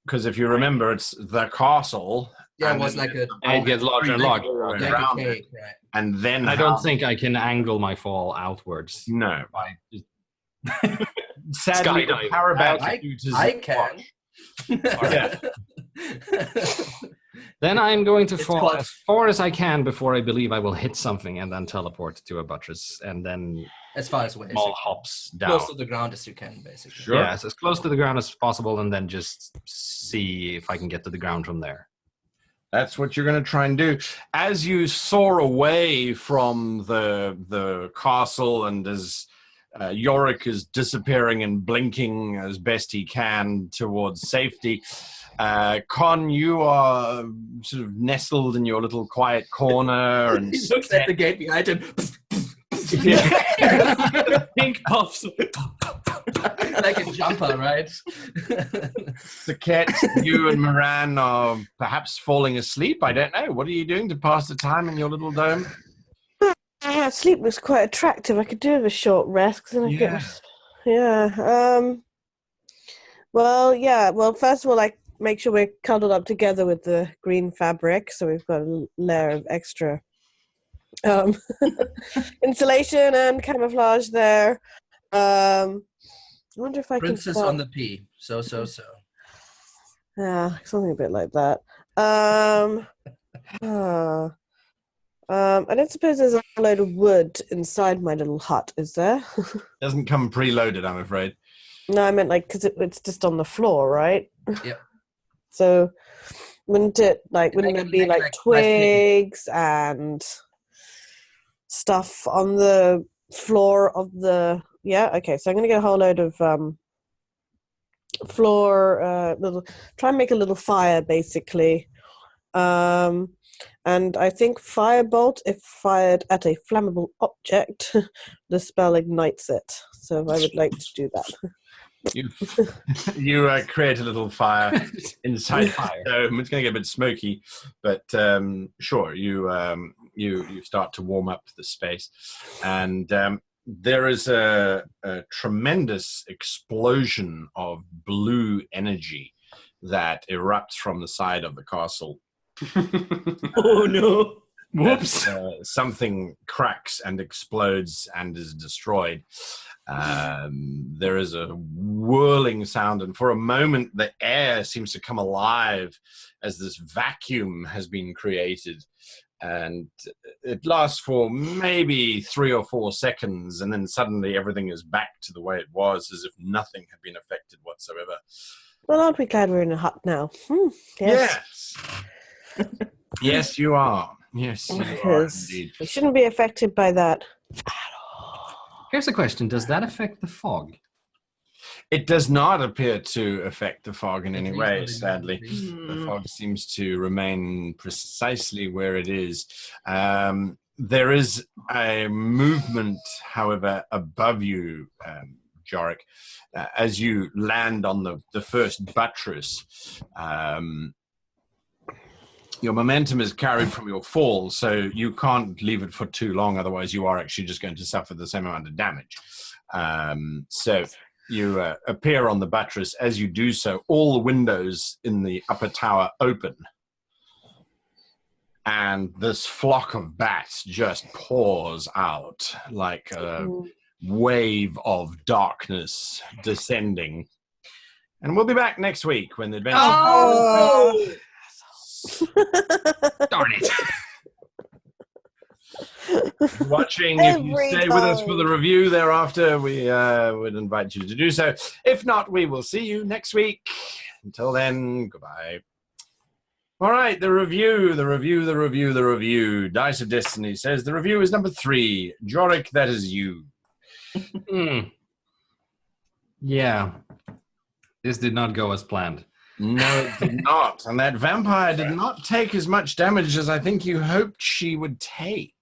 Because if you remember, it's the castle. Yeah, it was like a... And it gets larger and larger. Like a cake, right. And then I don't think I can angle my fall outwards. No. Sadly, the parabat I can. Yeah. Then I'm going to It's fall called- as far as I can before I believe I will hit something, and then teleport to a buttress, and then As far as away as small you hops can. down. Close to the ground as you can, basically. Sure. Yeah, as close to the ground as possible, and then just see if I can get to the ground from there. That's what you're going to try and do. As you soar away from the castle, and as Jorek is disappearing and blinking as best he can towards safety, Con, you are sort of nestled in your little quiet corner, and He looks at the gate behind him. Pink puffs. Like a jumper, right? Sekhet, you and Miran are perhaps falling asleep. I don't know. What are you doing to pass the time in your little dome? Sleep was quite attractive. I could do with a short rest. Cause then I get Well, first of all, I make sure we're cuddled up together with the green fabric, so we've got a layer of extra insulation and camouflage there. I wonder if I Princess can on the P. So. Yeah, something a bit like that. I don't suppose there's a load of wood inside my little hut, is there? Doesn't come preloaded, I'm afraid. No, I meant like because it's just on the floor, right? Yep. So wouldn't it be like nice twigs and stuff on the floor of the? Yeah. Okay. So I'm gonna get a whole load of floor. Try and make a little fire, basically. And I think firebolt, if fired at a flammable object, the spell ignites it. So I would like to do that. You create a little fire inside the dome. It's going to get a bit smoky, but sure, you start to warm up the space, and there is a tremendous explosion of blue energy that erupts from the side of the castle. Oh no! Whoops! Something cracks and explodes and is destroyed. There is a whirling sound, and for a moment the air seems to come alive as this vacuum has been created, and it lasts for maybe 3 or 4 seconds, and then suddenly everything is back to the way it was, as if nothing had been affected whatsoever. Well, aren't we glad we're in a hut now? Yes. Yes, you are. Yes, you are Because indeed. we shouldn't be affected by that. Here's a question. Does that affect the fog? It does not appear to affect the fog in any way, reasonably sadly. The fog seems to remain precisely where it is. There is a movement, however, above you, Jorek. As you land on the first buttress, your momentum is carried from your fall, so you can't leave it for too long, otherwise you are actually just going to suffer the same amount of damage. So you appear on the buttress. As you do so, all the windows in the upper tower open, and this flock of bats just pours out like a wave of darkness descending. And we'll be back next week when the adventure... Oh! Darn it. Watching, if you stay with us for the review thereafter, we would invite you to do so. If not, we will see you next week. Until then, goodbye. All right, the review. Dice of Destiny says the review is number 3. Jorek, that is you. Yeah. This did not go as planned. No, it did not. And that vampire did not take as much damage as I think you hoped she would take.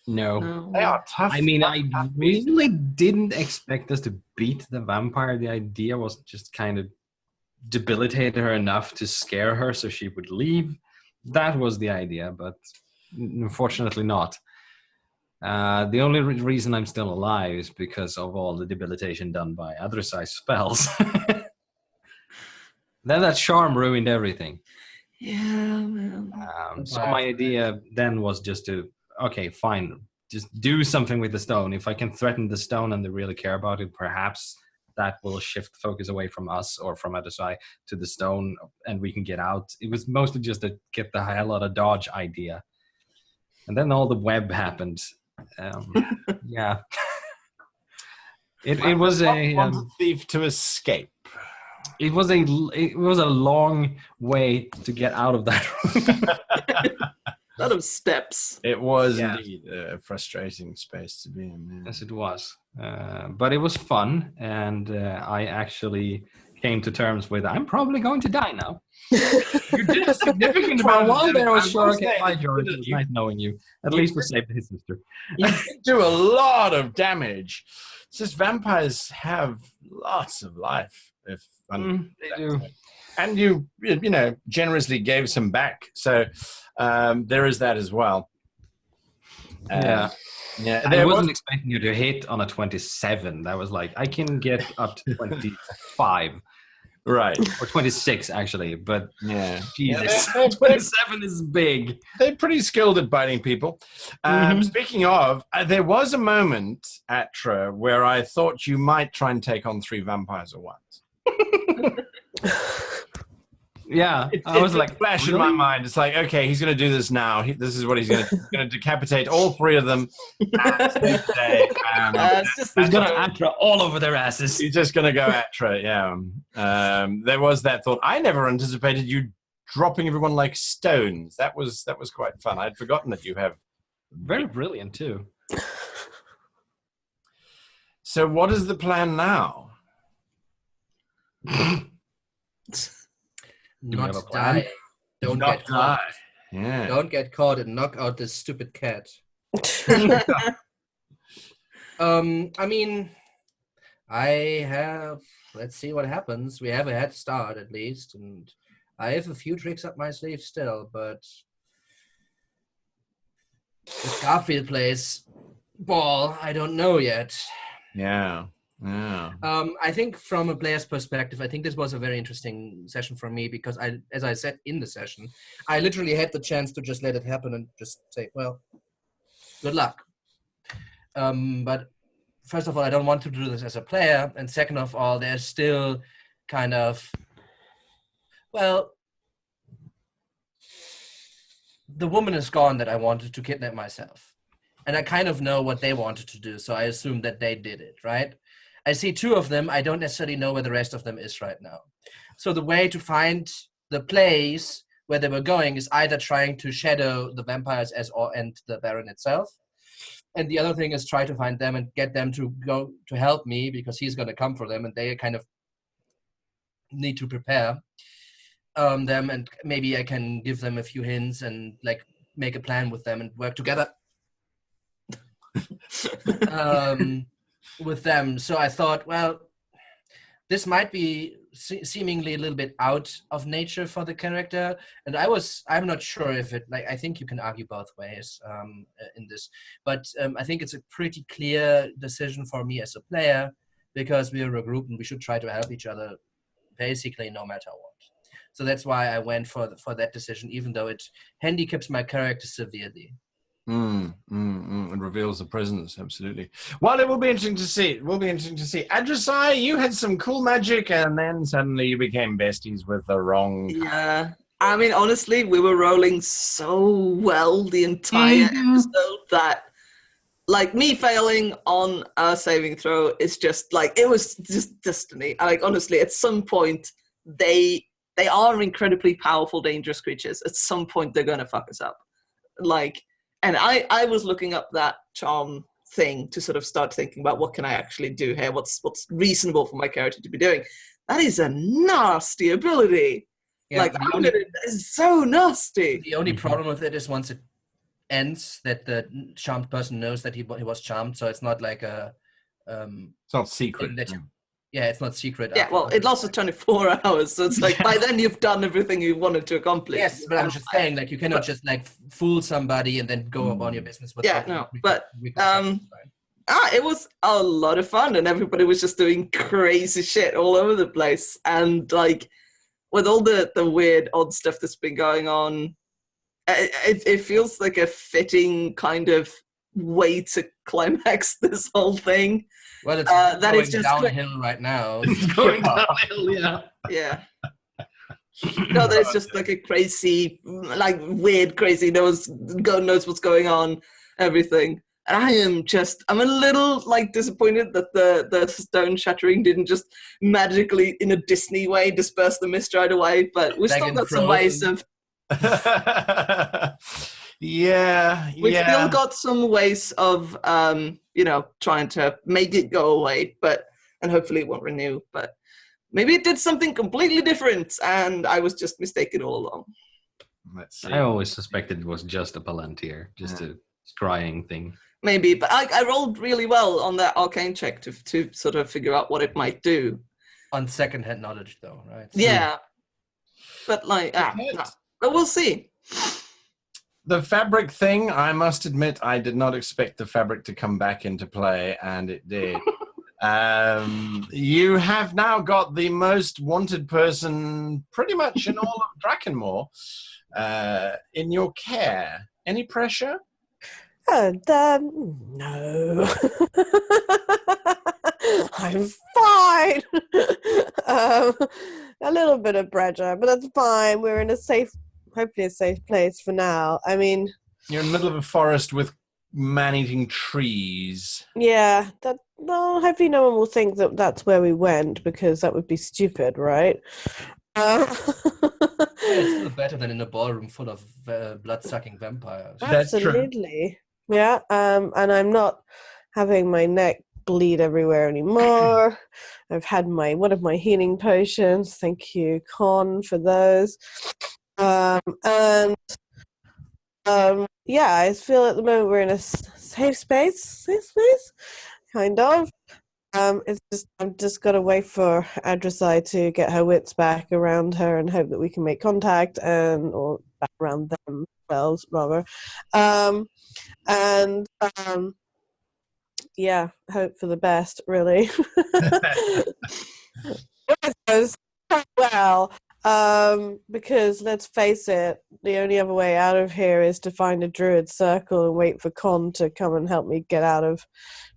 No. They are tough. I mean, I tough really didn't expect us to beat the vampire. The idea was just kind of debilitate her enough to scare her so she would leave. That was the idea, but unfortunately not. The only reason I'm still alive is because of all the debilitation done by Adru'sai spells. Then that charm ruined everything. Yeah, man. So my idea then was just to, okay, fine, just do something with the stone. If I can threaten the stone and they really care about it, perhaps that will shift focus away from us or from Adru'sai to the stone, and we can get out. It was mostly just a get the hell out of Dodge idea. And then all the web happened. Yeah. It was a thief to escape. It was a long way to get out of that room. A lot of steps. It was indeed a frustrating space to be in. Yeah. Yes, it was. But it was fun, and I actually came to terms with, I'm probably going to die now. You did a significant amount of damage. There was Jorek. Hi, Jorek. It was nice knowing you. At least we saved his sister. You did do a lot of damage. It's just vampires have lots of life. If they do. And you generously gave some back. So there is that as well. Yeah. I wasn't expecting you to hit on a 27. That was like, I can get up to 25. Right. Or 26, actually. But, Jesus. Yeah, 27 is big. They're pretty skilled at biting people. Speaking of, there was a moment, Atra, where I thought you might try and take on 3 vampires at once. Yeah, I was like, flash in my mind. It's like, okay, he's going to do this now. This is what he's going to do. He's going to decapitate all 3 of them. He's going to Atra all over their asses. He's just going to go Atra, yeah. There was that thought. I never anticipated you dropping everyone like stones. That was quite fun. I'd forgotten that you have. Very brilliant, too. So what is the plan now? Not die. Don't get caught. Yeah. Don't get caught and knock out this stupid cat. I mean, let's see what happens. We have a head start at least, and I have a few tricks up my sleeve still, but if Garfield plays ball, I don't know yet. Yeah. Yeah. I think from a player's perspective, I think this was a very interesting session for me because as I said in the session, I literally had the chance to just let it happen and just say, well, good luck. But first of all, I don't want to do this as a player. And second of all, there's still kind of, well, the woman is gone that I wanted to kidnap myself. And I kind of know what they wanted to do. So I assume that they did it, right? I see 2 of them. I don't necessarily know where the rest of them is right now. So the way to find the place where they were going is either trying to shadow the vampires and the Baron itself. And the other thing is try to find them and get them to go to help me because he's going to come for them and they kind of need to prepare them. And maybe I can give them a few hints and like make a plan with them and work together. With them. So I thought, well, this might be seemingly a little bit out of nature for the character. And I'm not sure if it, like, I think you can argue both ways in this. But I think it's a pretty clear decision for me as a player because we are a group and we should try to help each other basically no matter what. So that's why I went for that decision, even though it handicaps my character severely. It reveals the presence, absolutely. Well, it will be interesting to see. Adru'sai, you had some cool magic, and then suddenly you became besties with the wrong. Yeah, I mean, honestly, we were rolling so well the entire episode that, like, me failing on a saving throw is just like it was just destiny. Like, honestly, at some point, they are incredibly powerful, dangerous creatures. At some point, they're gonna fuck us up. Like. And I was looking up that charm thing to sort of start thinking about what can I actually do here? What's reasonable for my character to be doing? That is a nasty ability. Yeah, like, it's so nasty. The only problem with it is once it ends that the charmed person knows that he was charmed, so it's not like a It's not secret. yeah, it's not secret. Yeah, well, it lasts 24 hours, so it's like by then you've done everything you wanted to accomplish. Yes, but I'm just saying, like, you cannot just like fool somebody and then go on your business. Yeah, no, but it was a lot of fun, and everybody was just doing crazy shit all over the place, and like with all the weird, odd stuff that's been going on, it feels like a fitting kind of way to climax this whole thing. Well, it's that going is just downhill right now. It's going downhill, yeah. Yeah. No, there's just like a crazy, like weird, crazy God knows what's going on, everything. And I'm a little like disappointed that the stone shattering didn't just magically, in a Disney way, disperse the mist right away. But we still got some ways of. We've still got some ways of, trying to make it go away, and hopefully it won't renew. But maybe it did something completely different, and I was just mistaken all along. Let's see. I always suspected it was just a Palantir, just a scrying thing. Maybe, but I rolled really well on that arcane check to sort of figure out what it might do. On second-hand knowledge, though, right? Yeah. But like, no. But we'll see. The fabric thing, I must admit, I did not expect the fabric to come back into play, and it did. You have now got the most wanted person pretty much in all of Drakenmore in your care. Any pressure? No. I'm fine. A little bit of pressure, but that's fine. We're in hopefully a safe place for now. I mean, you're in the middle of a forest with man-eating trees. Yeah, hopefully no one will think that that's where we went, because that would be stupid, right? It's still better than in a ballroom full of blood-sucking vampires. Absolutely. Yeah, and I'm not having my neck bleed everywhere anymore. I've had one of my healing potions. Thank you, Con, for those. Yeah, I feel at the moment we're in a safe space, kind of. I've just got to wait for Adru'sai to get her wits back around her and hope that we can make contact, or back around themselves, rather. Yeah, hope for the best, really. It goes well. Because let's face it, the only other way out of here is to find a druid circle and wait for Con to come and help me get out of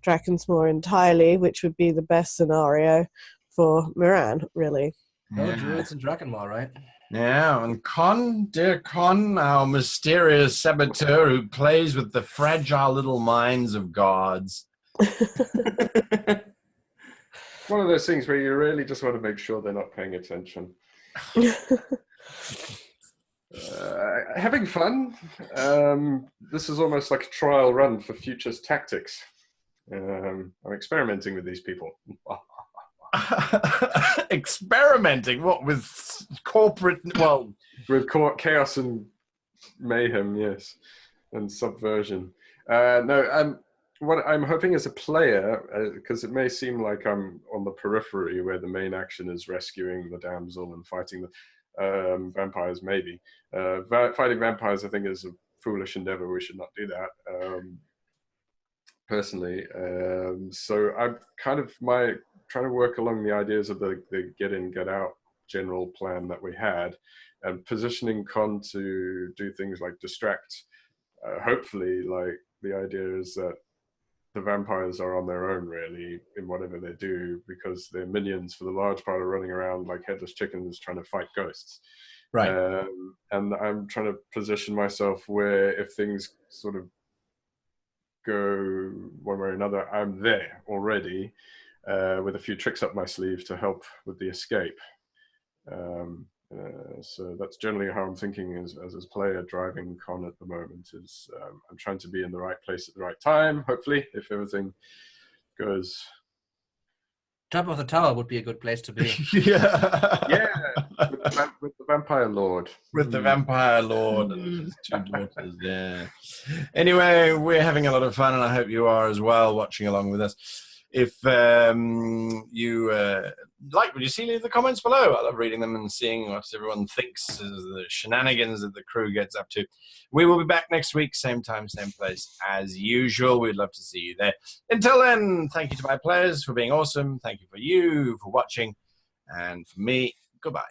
Dragonsmoor entirely, which would be the best scenario for Miran, really. No druids in Drakenmore, right? Yeah, and Con, dear Con, our mysterious saboteur who plays with the fragile little minds of gods. One of those things where you really just want to make sure they're not paying attention. Having fun. This is almost like a trial run for Future's tactics. I'm experimenting with these people. Experimenting? What, with corporate? Well, with chaos and mayhem, yes, and subversion. No, what I'm hoping as a player, because it may seem like I'm on the periphery where the main action is rescuing the damsel and fighting the vampires, maybe. Fighting vampires, I think, is a foolish endeavor. We should not do that, personally. So I'm kind of trying to work along the ideas of the get in, get out general plan that we had, and positioning Con to do things like distract. Hopefully, like, the idea is that the vampires are on their own, really, in whatever they do, because their minions, for the large part, are running around like headless chickens trying to fight ghosts. Right. And I'm trying to position myself where, if things sort of go one way or another, I'm there already, with a few tricks up my sleeve to help with the escape. So that's generally how I'm thinking as a player driving Con at the moment. Is I'm trying to be in the right place at the right time, hopefully, if everything goes. Top of the tower would be a good place to be. Yeah. Yeah, With the vampire lord. With the vampire lord and his two daughters, yeah. Anyway, we're having a lot of fun, and I hope you are as well, watching along with us. If you like what you see, leave the comments below. I love reading them and seeing what everyone thinks of the shenanigans that the crew gets up to. We will be back next week, same time, same place, as usual. We'd love to see you there. Until then, thank you to my players for being awesome. Thank you for watching. And for me, goodbye.